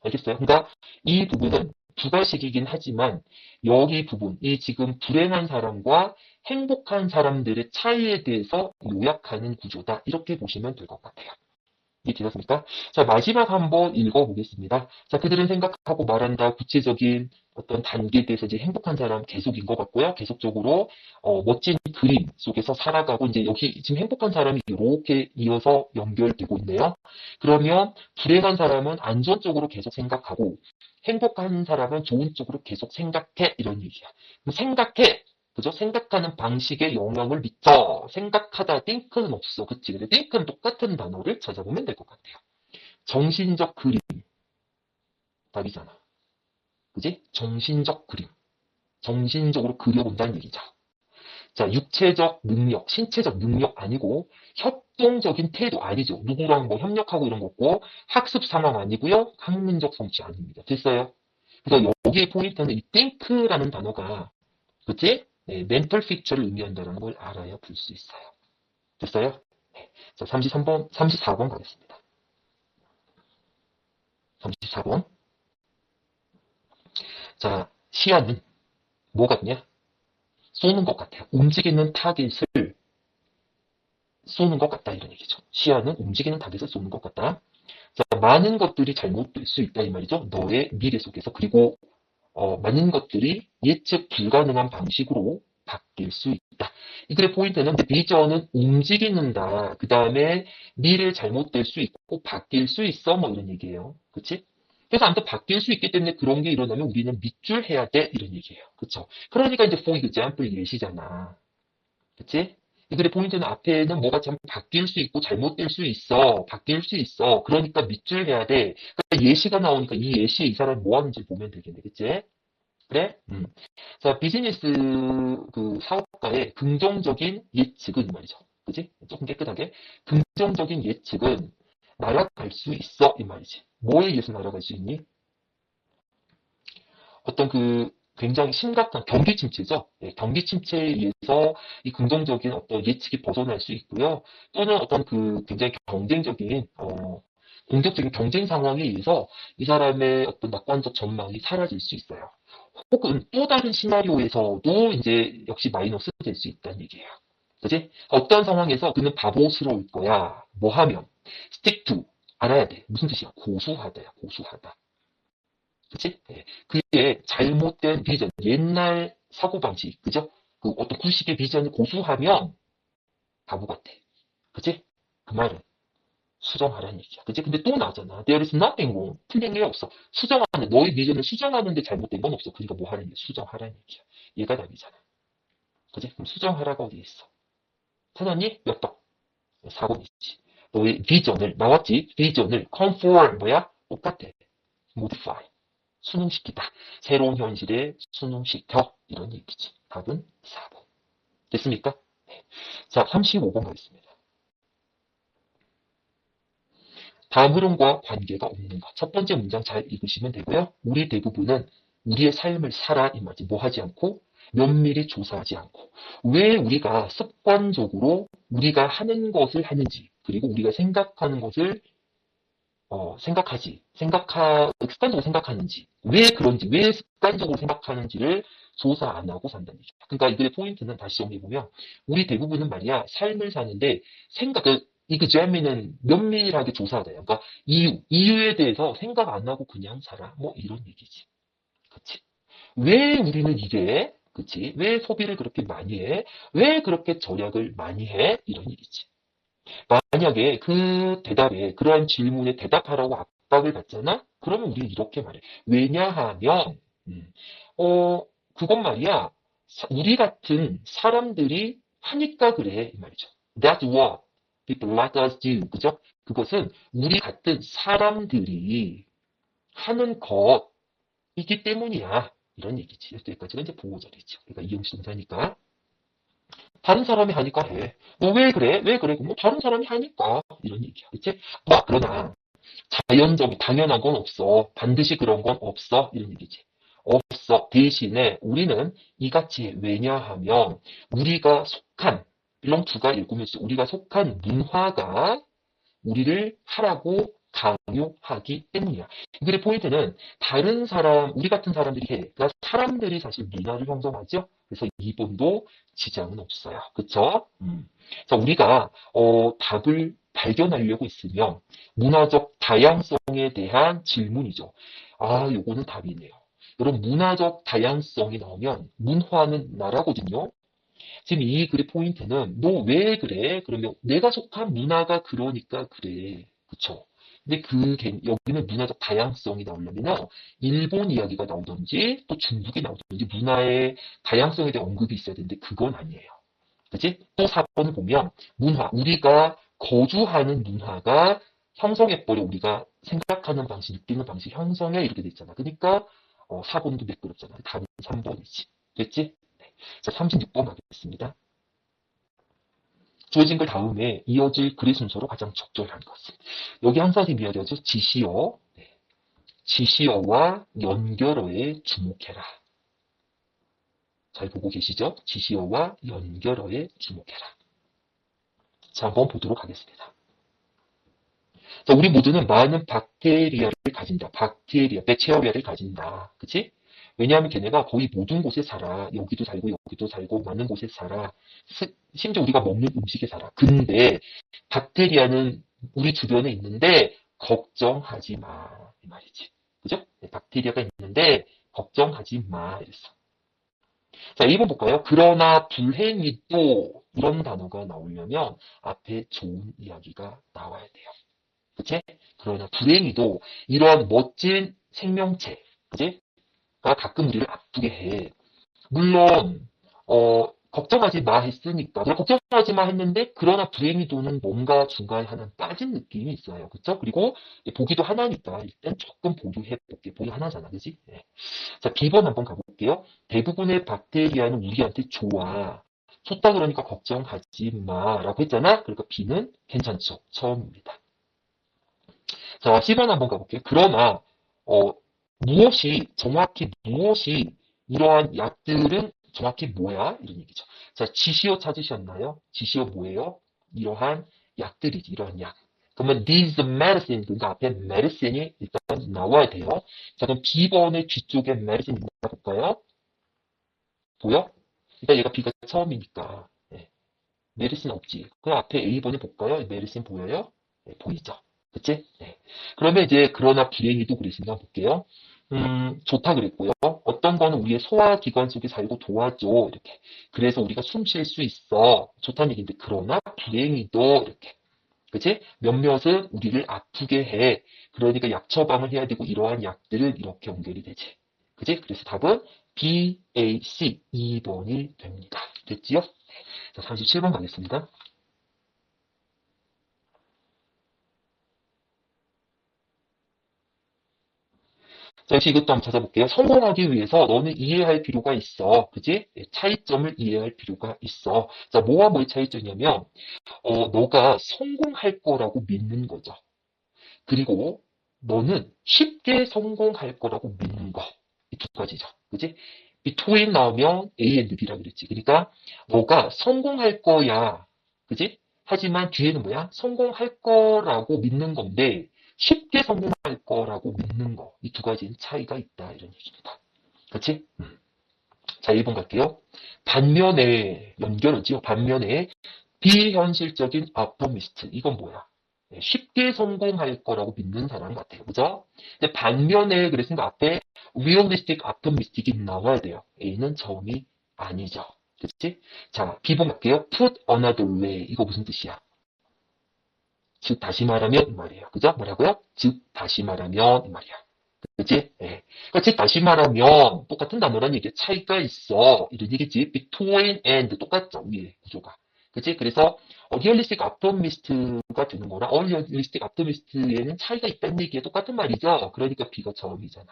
알겠어요? 그러니까 이 부분은 두 가지이긴 하지만 여기 부분, 이 지금 불행한 사람과 행복한 사람들의 차이에 대해서 요약하는 구조다. 이렇게 보시면 될 것 같아요. 이해되셨습니까? 자, 마지막 한번 읽어보겠습니다. 자, 그들은 생각하고 말한다. 구체적인 어떤 단계에 대해서 이제 행복한 사람 계속인 것 같고요. 계속적으로 멋진 그림 속에서 살아가고 이제 여기 지금 행복한 사람이 이렇게 이어서 연결되고 있네요. 그러면 불행한 사람은 안전 쪽으로 계속 생각하고 행복한 사람은 좋은 쪽으로 계속 생각해 이런 얘기야. 생각해 그죠? 생각하는 방식에 영향을 미쳐. 생각하다 띵크는 없어. 그치? 근데 띵크는 똑같은 단어를 찾아보면 될 것 같아요. 정신적 그림. 답이잖아. 그지? 정신적 그림. 정신적으로 그려본다는 얘기죠. 자, 육체적 능력, 신체적 능력 아니고 협동적인 태도 아니죠. 누구랑 뭐 협력하고 이런 거 없고 학습 상황 아니고요. 학문적 성취 아닙니다. 됐어요? 그래서 여기에 포인트는 이 think라는 단어가 그치? 네, 멘털 픽처를 의미한다는 걸 알아야 풀 수 있어요. 됐어요? 네. 자, 33번, 34번 가겠습니다. 34번. 자, 시야는 뭐 같냐? 쏘는 것 같아요. 움직이는 타겟을 쏘는 것 같다. 이런 얘기죠. 시야는 움직이는 타겟을 쏘는 것 같다. 자, 많은 것들이 잘못될 수 있다. 이 말이죠. 너의 미래 속에서. 그리고 많은 것들이 예측 불가능한 방식으로 바뀔 수 있다. 이 글의 포인트는 비전은 움직이는다. 그 다음에 미래 잘못될 수 있고 바뀔 수 있어. 뭐 이런 얘기예요. 그치? 그래서 아무튼 바뀔 수 있기 때문에 그런 게 일어나면 우리는 밑줄 해야 돼. 이런 얘기예요. 그쵸? 그러니까 이제 for example 예시잖아. 그치? 이 글의 포인트는 앞에는 뭐가 참 바뀔 수 있고 잘못될 수 있어. 바뀔 수 있어. 그러니까 밑줄 해야 돼. 그러니까 예시가 나오니까 이 예시에 이 사람이 뭐 하는지 보면 되겠네. 그치? 그래? 자, 비즈니스 그 사업가의 긍정적인 예측은 말이죠. 그지? 조금 깨끗하게. 긍정적인 예측은 날아갈 수 있어 이 말이지. 뭐에 의해서 날아갈 수 있니? 어떤 굉장히 심각한 경기 침체죠. 예, 경기 침체에 의해서 이 긍정적인 어떤 예측이 벗어날 수 있고요. 또는 어떤 굉장히 경쟁적인 공격적인 경쟁 상황에 의해서 이 사람의 어떤 낙관적 전망이 사라질 수 있어요. 혹은 또 다른 시나리오에서도 이제 역시 마이너스 될 수 있다는 얘기예요. 그지? 어떤 상황에서 그는 바보스러울 거야. 뭐 하면? stick to. 알아야 돼. 무슨 뜻이야? 고수하다야, 고수하다. 그치? 예. 그게 잘못된 비전, 옛날 사고방식, 그죠? 어떤 구식의 비전을 고수하면 바보 같아. 그치? 그 말은 수정하라는 얘기야. 그치? 근데 또 나잖아. There is nothing wrong. 틀린 게 없어. 수정하는, 너의 비전을 수정하는데 잘못된 건 없어. 그러니까 뭐 하라는 얘기야. 수정하라는 얘기야. 얘가 답이잖아. 그치? 그럼 수정하라가 어디 있어? 찾았니? 몇 번? 4번이지. 너의 비전을, 나왔지? 비전을 conform, 뭐야? 똑같아. modify. 순응시키다. 새로운 현실에 순응시켜. 이런 얘기지. 답은 4번. 됐습니까? 네. 자, 35번 가겠습니다. 다음 흐름과 관계가 없는 것. 첫 번째 문장 잘 읽으시면 되고요. 우리 대부분은 우리의 삶을 살아 이 말이지. 뭐 하지 않고 면밀히 조사하지 않고 왜 우리가 습관적으로 우리가 하는 것을 하는지 그리고 우리가 생각하는 것을 습관적으로 생각하는지, 왜 그런지, 왜 습관적으로 생각하는지를 조사 안 하고 산다는 얘기죠. 그러니까 이들의 포인트는 다시 정리해보면, 우리 대부분은 말이야, 삶을 사는데, 이그 잼미는 면밀하게 조사하다. 그러니까 이유에 대해서 생각 안 하고 그냥 살아. 뭐 이런 얘기지. 그치? 왜 우리는 이래? 그치? 왜 소비를 그렇게 많이 해? 왜 그렇게 절약을 많이 해? 이런 얘기지. 만약에 그 대답에 그러한 질문에 대답하라고 압박을 받잖아? 그러면 우리는 이렇게 말해. 왜냐하면 음, 그건 말이야. 우리 같은 사람들이 하니까 그래 이 말이죠. That's what people like us do. 그죠? 그것은 우리 같은 사람들이 하는 것이기 때문이야. 이런 얘기지. 여기까지가 이제 보호절이죠. 그러니까 이용시 동사니까. 다른 사람이 하니까 해. 너 왜 그래? 왜 그래? 뭐 다른 사람이 하니까 이런 얘기야. 그치? 그러나 자연적인 당연한 건 없어. 반드시 그런 건 없어. 이런 얘기지. 없어. 대신에 우리는 이같이 해. 왜냐하면 우리가 속한 이런 두가 읽으면 우리가 속한 문화가 우리를 하라고 강요하기 때문이야. 이 글의 포인트는 다른 사람, 우리 같은 사람들이 해. 그러니까 사람들이 사실 문화를 형성하죠. 그래서 이분도 지장은 없어요. 그쵸? 자, 우리가 답을 발견하려고 있으면 문화적 다양성에 대한 질문이죠. 요거는 답이네요. 여러분, 문화적 다양성이 나오면 문화는 나라거든요. 지금 이 글의 포인트는 너 왜 그래? 그러면 내가 속한 문화가 그러니까 그래. 그쵸? 근데 여기는 문화적 다양성이 나오려면 일본 이야기가 나오든지 또 중국이 나오든지 문화의 다양성에 대한 언급이 있어야 되는데 그건 아니에요. 그치? 또 4번을 보면 우리가 거주하는 문화가 형성해버려 우리가 생각하는 방식, 느끼는 방식 형성해 이렇게 돼 있잖아. 그러니까 4번도 매끄럽잖아. 답은 3번이지. 됐지? 네. 자, 36번 가겠습니다. 주어진 글 다음에 이어질 글의 순서로 가장 적절한 것은 여기 항상 이어져서 지시어, 네. 지시어와 연결어에 주목해라. 잘 보고 계시죠? 지시어와 연결어에 주목해라. 자, 한번 보도록 하겠습니다. 자, 우리 모두는 많은 박테리아를 가진다. 백테리아를 가진다. 그치? 왜냐하면 걔네가 거의 모든 곳에 살아. 여기도 살고, 여기도 살고, 많은 곳에 살아. 심지어 우리가 먹는 음식에 살아. 근데, 박테리아는 우리 주변에 있는데, 걱정하지 마. 이 말이지. 그죠? 네, 박테리아가 있는데, 걱정하지 마. 이랬어. 자, 2번 볼까요? 그러나 불행히도 이런 단어가 나오려면 앞에 좋은 이야기가 나와야 돼요. 그치? 그러나 불행히도 이러한 멋진 생명체, 그치? 가 가끔 우리를 아프게 해. 물론, 걱정하지 마 했으니까. 내가 걱정하지 마 했는데, 그러나 불행히도는 뭔가 중간에 하나 빠진 느낌이 있어요. 그쵸? 그리고 보기도 하나니까 일단 조금 보류해볼게. 보기 하나잖아. 그지? 네. 자, B번 한번 가볼게요. 대부분의 박테리아는 우리한테 좋아. 좋다 그러니까 걱정하지 마. 라고 했잖아. 그러니까 B는 괜찮죠. 처음입니다. 자, 10번 한번 가볼게요. 그러나, 정확히 무엇이, 이러한 약들은 정확히 뭐야? 이런 얘기죠. 자, 지시어 찾으셨나요? 지시어 뭐예요? 이러한 약들이지, 이러한 약. 그러면 these medicine, 그러니까 앞에 medicine이 일단 나와야 돼요. 자, 그럼 B번의 뒤쪽에 medicine 있나 볼까요? 보여? 일단 얘가 B가 처음이니까. 네. 메르신 없지. 그럼 앞에 A번에 볼까요? 메르신 보여요? 네, 보이죠? 그치? 네. 그러면 이제 그러나 불행히도 그랬습니다. 볼게요. 좋다 그랬고요. 어떤 거는 우리의 소화기관 속에 살고 도와줘. 이렇게. 그래서 우리가 숨 쉴 수 있어. 좋다는 얘기인데, 그러나 불행히도 이렇게. 그치? 몇몇은 우리를 아프게 해. 그러니까 약 처방을 해야 되고, 이러한 약들은 이렇게 연결이 되지. 그치? 그래서 답은 B, A, C, 2번이 됩니다. 됐지요? 자, 37번 가겠습니다. 자, 역시 이것도 한번 찾아볼게요. 성공하기 위해서 너는 이해할 필요가 있어. 그지? 네, 차이점을 이해할 필요가 있어. 자, 뭐와 뭐의 차이점이냐면, 너가 성공할 거라고 믿는 거죠. 그리고 너는 쉽게 성공할 거라고 믿는 거. 이 두 가지죠. 그지? between 나오면 A and B라 그랬지. 그러니까 너가 성공할 거야. 그지? 하지만 뒤에는 뭐야? 성공할 거라고 믿는 건데 쉽게 성공할 거라고 믿는 거. 이 두 가지는 차이가 있다. 이런 얘기입니다. 그치? 자, 1번 갈게요. 반면에 연결하지요. 반면에 비현실적인 optimist. 이건 뭐야? 네, 쉽게 성공할 거라고 믿는 사람 같아요. 그죠? 근데 반면에 그랬으니까 앞에 realistic optimistic이 나와야 돼요. A는 정이 아니죠. 그치? 자, B번 갈게요. put another way. 이거 무슨 뜻이야? 즉, 다시 말하면 이 말이에요. 그죠? 뭐라고요? 즉, 다시 말하면 이 말이야. 그치? 예. 그러니까 즉, 다시 말하면 똑같은 단어란 얘기에 차이가 있어. 이런 얘기지. between and 똑같죠. 위에 구조가. 그치? 그래서 realistic optimist가 되는 거랑 unrealistic optimist에는 차이가 있다는 얘기에 똑같은 말이죠. 그러니까 B가 정이잖아.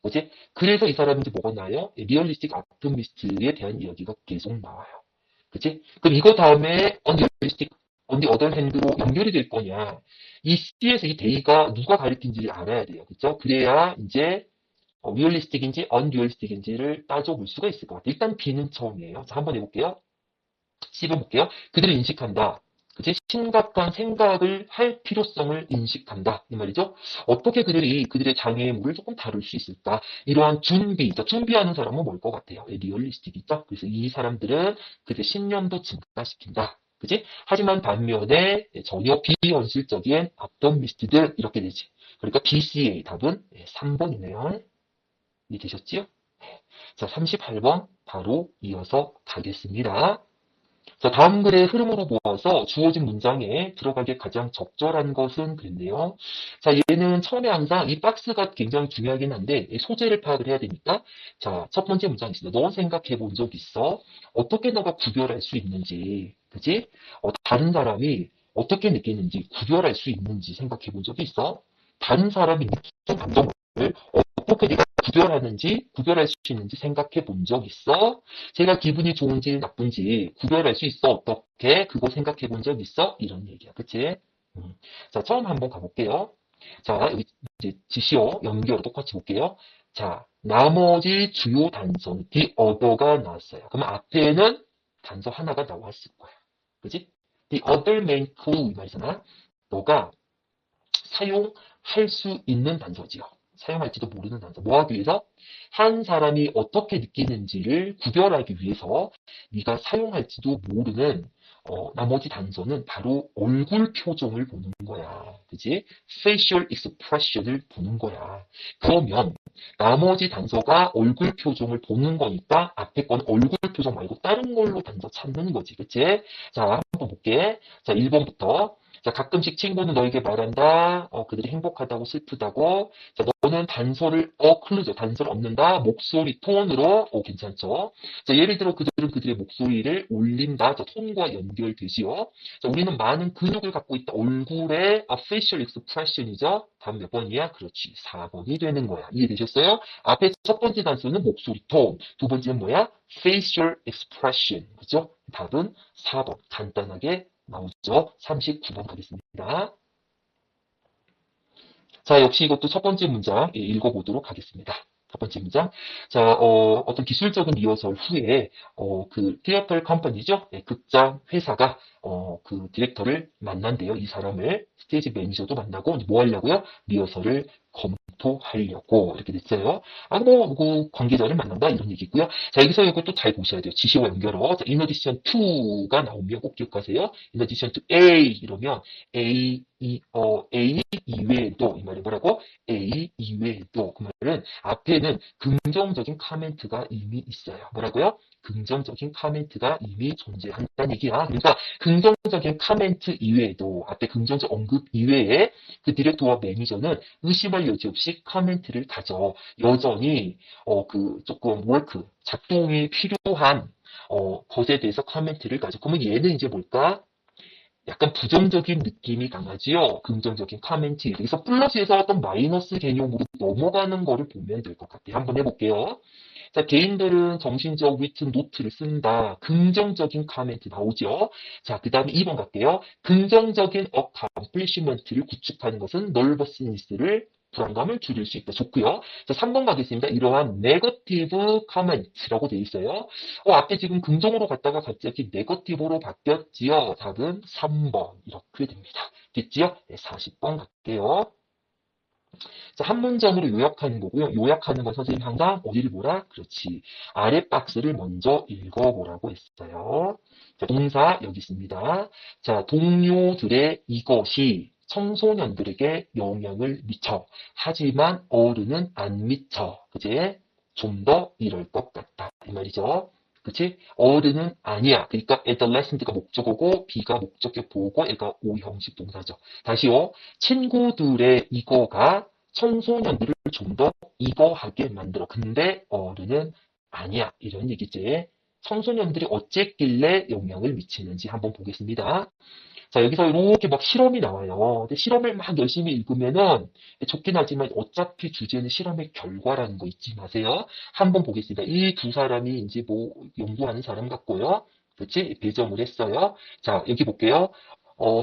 그치? 그래서 이 사람이 이제 뭐가 나요? realistic optimist에 대한 이야기가 계속 나와요. 그치? 그럼 이거 다음에 unrealistic, on the other hand로 연결이 될 거냐? 이 C에서 이 데이가 누가 가리킨지를 알아야 돼요. 그쵸? 그래야 이제 리얼리스틱인지 언리얼리스틱인지를 따져볼 수가 있을 것 같아요. 일단 B는 처음이에요. 자, 한번 해볼게요. 씹어볼게요. 그들을 인식한다. 그치? 심각한 생각을 할 필요성을 인식한다. 이 말이죠. 어떻게 그들의 장애물을 조금 다룰 수 있을까? 이러한 준비하는 사람은 뭘 것 같아요? 리얼리스틱이죠. 그래서 이 사람들은 그들의 신념도 증가시킨다. 그치? 하지만 반면에 전혀 비현실적인 어떤 미스트들 이렇게 되지. 그러니까 BCA 답은 3번이네요. 이해되셨지요? 자, 38번 바로 이어서 가겠습니다. 자, 다음 글의 흐름으로 보아서 주어진 문장에 들어가기에 가장 적절한 것은 그랬네요. 자, 얘는 처음에 항상 이 박스가 굉장히 중요하긴 한데 소재를 파악을 해야 되니까 자, 첫 번째 문장 있습니다. 너 생각해 본 적 있어? 어떻게 너가 구별할 수 있는지, 그지? 다른 사람이 어떻게 느끼는지 구별할 수 있는지 생각해 본 적이 있어? 다른 사람이 느끼는 감정을 어떻게 네가 구별할 수 있는지 생각해 본 적 있어? 제가 기분이 좋은지 나쁜지 구별할 수 있어? 어떻게? 그거 생각해 본 적 있어? 이런 얘기야. 그치? 자, 처음 한번 가볼게요. 자, 여기 이제 지시어 연결 똑같이 볼게요. 자, 나머지 주요 단서는 the other가 나왔어요. 그러면 앞에는 단서 하나가 나왔을 거야. 그지? The other main clue 이 말이잖아. 너가 사용할 수 있는 단서지요. 사용할지도 모르는 단서. 뭐 하기 위해서? 한 사람이 어떻게 느끼는지를 구별하기 위해서 네가 사용할지도 모르는 나머지 단서는 바로 얼굴 표정을 보는 거야. 그지? facial expression을 보는 거야. 그러면 나머지 단서가 얼굴 표정을 보는 거니까 앞에 건 얼굴 표정 말고 다른 걸로 단서 찾는 거지. 그치? 자, 한번 볼게. 자, 1번부터. 자, 가끔씩 친구는 너에게 말한다. 그들이 행복하다고 슬프다고. 자, 너는 단서를 클루죠. 단서를 얻는다. 목소리 톤으로 괜찮죠. 자, 예를 들어 그들은 그들의 목소리를 올린다. 자, 톤과 연결되지요. 자, 우리는 많은 근육을 갖고 있다. 얼굴의 facial expression이죠. 다음 몇 번이야? 그렇지. 4번이 되는 거야. 이해되셨어요? 앞에 첫 번째 단서는 목소리 톤. 두 번째는 뭐야? facial expression. 그죠? 답은 4번. 간단하게 나오죠. 39번 가겠습니다. 자, 역시 이것도 첫 번째 문장 읽어보도록 하겠습니다. 첫 번째 문장. 자, 어떤 기술적인 리허설 후에, 그, 티어터 컴퍼니죠? 극장 회사가, 그 디렉터를 만난대요. 이 사람을. 스테이지 매니저도 만나고, 뭐 하려고요? 리허설을 검토하려고. 이렇게 됐어요. 아, 뭐, 그 관계자를 만난다. 이런 얘기고요. 자, 여기서 이것도 잘 보셔야 돼요. 지시와 연결어. 자, in addition to가 나오면 꼭 기억하세요. in addition to A 이러면 A 이외에도 이 말이 뭐라고? A 이외에도 그 말은 앞에는 긍정적인 카멘트가 이미 있어요. 뭐라고요? 긍정적인 카멘트가 이미 존재한다는 얘기야. 그러니까 긍정적인 카멘트 이외에도 앞에 긍정적 언급 이외에 그 디렉터와 매니저는 의심할 여지 없이 카멘트를 가져 여전히 그 조금 워크 작동이 필요한 것에 대해서 카멘트를 가져. 그러면 얘는 이제 뭘까? 약간 부정적인 느낌이 강하지요. 긍정적인 카멘트. 그래서 플러스에서 어떤 마이너스 개념으로 넘어가는 거를 보면 될 것 같아요. 한번 해볼게요. 자, 개인들은 정신적 위트 노트를 쓴다. 긍정적인 카멘트 나오죠. 자, 그 다음에 2번 갈게요. 긍정적인 accomplishment를 구축하는 것은 nervousness를 불안감을 줄일 수 있다. 좋고요. 자, 3번 가겠습니다. 이러한 네거티브 커멘트라고 되어 있어요. 앞에 지금 긍정으로 갔다가 갑자기 네거티브로 바뀌었지요. 답은 3번 이렇게 됩니다. 됐지요? 네, 40번 갈게요. 자, 한 문장으로 요약하는 거고요. 요약하는 건 선생님 항상 어디를 보라? 그렇지. 아래 박스를 먼저 읽어보라고 했어요. 자, 동사 여기 있습니다. 자, 동료들의 이것이 청소년들에게 영향을 미쳐. 하지만 어른은 안 미쳐. 그제? 좀 더 이럴 것 같다. 이 말이죠. 그치? 어른은 아니야. 그러니까 adolescent가 목적어고 B가 목적격 보고 애가 오형식 동사죠. 다시요. 친구들의 이거가 청소년들을 좀 더 이거하게 만들어. 근데 어른은 아니야. 이런 얘기지. 청소년들이 어쨌길래 영향을 미치는지 한번 보겠습니다. 자, 여기서 이렇게 막 실험이 나와요. 근데 실험을 막 열심히 읽으면은 좋긴 하지만 어차피 주제는 실험의 결과라는 거 잊지 마세요. 한번 보겠습니다. 이 두 사람이 이제 뭐 연구하는 사람 같고요. 그치? 배정을 했어요. 자, 여기 볼게요.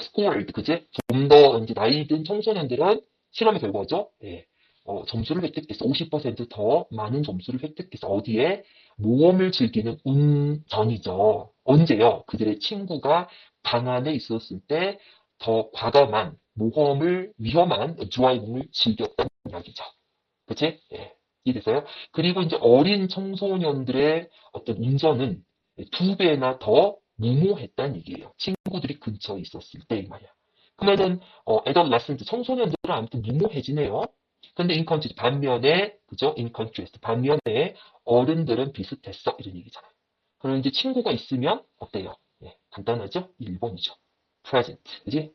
scored, 그치? 좀 더 이제 나이 든 청소년들은 실험의 결과죠. 예. 점수를 획득했어. 50%더 많은 점수를 획득했어. 어디에? 모험을 즐기는 운전이죠. 언제요? 그들의 친구가 방 안에 있었을 때 더 과감한 모험을 위험한 드라이빙을 즐겼다는 이야기죠. 그치? 예. 이해됐어요? 그리고 이제 어린 청소년들의 어떤 운전은 두 배나 더 무모했다는 얘기예요. 친구들이 근처에 있었을 때 이 말이야. 그러면은 adolescent 청소년들은 아무튼 무모해지네요. 근데 in contrast 반면에 그죠? in contrast 반면에 어른들은 비슷했어 이런 얘기잖아요. 그럼 이제 친구가 있으면 어때요? 예, 간단하죠? 1번이죠. present. 그지?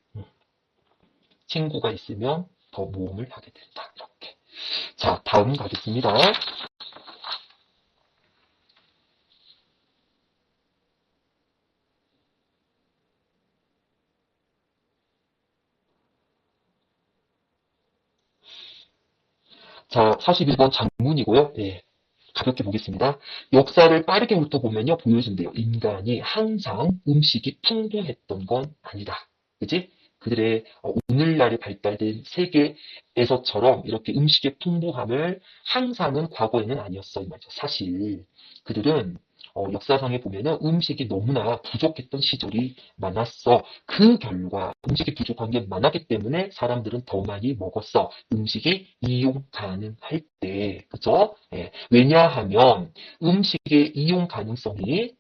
친구가 있으면 더 모험을 하게 된다. 이렇게. 자, 다음 가겠습니다. 자, 41번 장문이고요. 예, 가볍게 보겠습니다. 역사를 빠르게 훑어보면요, 보여준대요. 인간이 항상 음식이 풍부했던 건 아니다. 그지? 그들의 오늘날에 발달된 세계에서처럼 이렇게 음식의 풍부함을 항상은 과거에는 아니었어. 이 말이죠. 사실 그들은 역사상에 보면은 음식이 너무나 부족했던 시절이 많았어. 그 결과 음식이 부족한 게 많았기 때문에 사람들은 더 많이 먹었어. 음식이 이용 가능할 때, 그죠? 예, 왜냐하면 음식의 이용 가능성이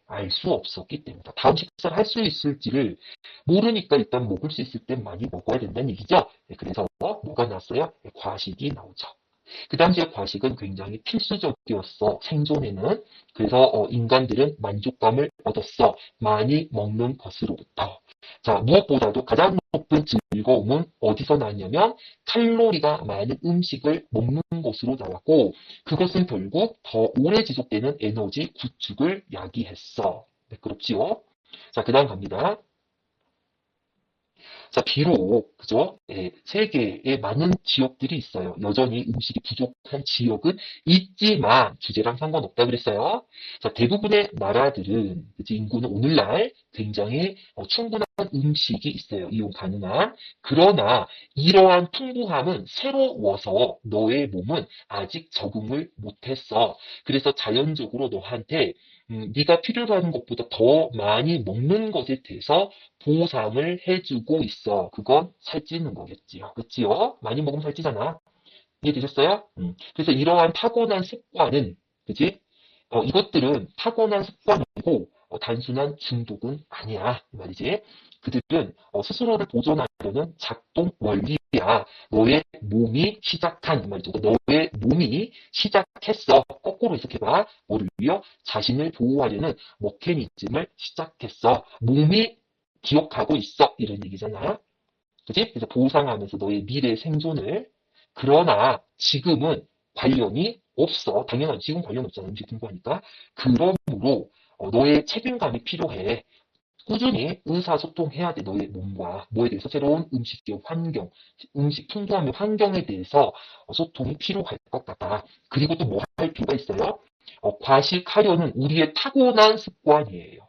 알 수 없었기 때문이다. 다음 식사를 할 수 있을지를 모르니까 일단 먹을 수 있을 때 많이 먹어야 된다는 얘기죠. 그래서 뭐가 나왔어요? 과식이 나오죠. 그 당시에 과식은 굉장히 필수적이었어. 생존에는. 그래서 인간들은 만족감을 얻었어. 많이 먹는 것으로부터. 자, 무엇보다도 가장 높은 즐거움은 어디서 나왔냐면 칼로리가 많은 음식을 먹는 것으로 나왔고 그것은 결국 더 오래 지속되는 에너지 구축을 야기했어. 네, 그렇지요. 자, 그 다음 갑니다. 자, 비록, 그죠? 예, 세계에 많은 지역들이 있어요. 여전히 음식이 부족한 지역은 있지만, 주제랑 상관없다 그랬어요. 자, 대부분의 나라들은, 그치, 인구는 오늘날 굉장히 충분한 음식이 있어요. 이용 가능한. 그러나, 이러한 풍부함은 새로워서 너의 몸은 아직 적응을 못했어. 그래서 자연적으로 너한테 네가 필요로 하는 것보다 더 많이 먹는 것에 대해서 보상을 해주고 있어. 그건 살찌는 거겠지요. 그치요? 많이 먹으면 살찌잖아. 이해되셨어요? 그래서 이러한 타고난 습관은, 그지? 이것들은 타고난 습관이고, 단순한 중독은 아니야. 이 말이지. 그들은 스스로를 보존하려는 작동 원리야. 너의 몸이 시작한, 이 말이죠. 너의 몸이 시작했어. 거꾸로 해석해봐. 뭐를 위해? 자신을 보호하려는 메커니즘을 시작했어. 몸이 기억하고 있어. 이런 얘기잖아. 그지? 그래서 보상하면서 너의 미래 생존을. 그러나 지금은 관련이 없어. 당연하지. 지금 관련 없잖아. 음식 공부하니까. 그러므로 너의 책임감이 필요해. 꾸준히 의사소통해야 돼. 너의 몸과 뭐에 대해서 새로운 음식의 환경, 음식 풍부함의 환경에 대해서 소통이 필요할 것 같다. 그리고 또 뭐 할 필요가 있어요? 과식하려는 우리의 타고난 습관이에요.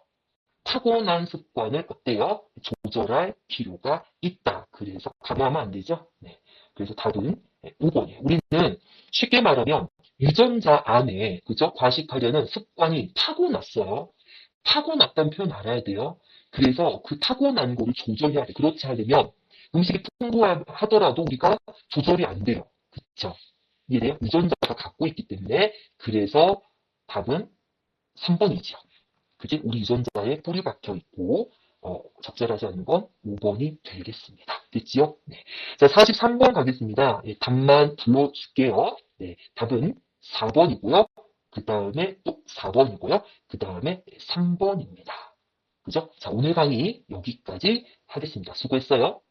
타고난 습관을 어때요? 조절할 필요가 있다. 그래서 강요하면 안 되죠? 네. 그래서 답은 5번이에요. 우리는 쉽게 말하면 유전자 안에 그죠? 과식하려는 습관이 타고났어요. 타고났다는 표현 알아야 돼요. 그래서 그 타고난 거를 조절해야 돼. 그렇지 않으면 음식이 풍부하더라도 우리가 조절이 안 돼요. 그렇죠? 이해돼요? 유전자가 갖고 있기 때문에 그래서 답은 3번이죠. 그지? 우리 유전자에 뿌리 박혀 있고 적절하지 않은 건 5번이 되겠습니다. 됐지요? 네. 자, 43번 가겠습니다. 예, 답만 불러줄게요. 네, 답은 4번이고요. 그 다음에 또 4번이고요. 그 다음에 3번입니다. 그죠? 자, 오늘 강의 여기까지 하겠습니다. 수고했어요.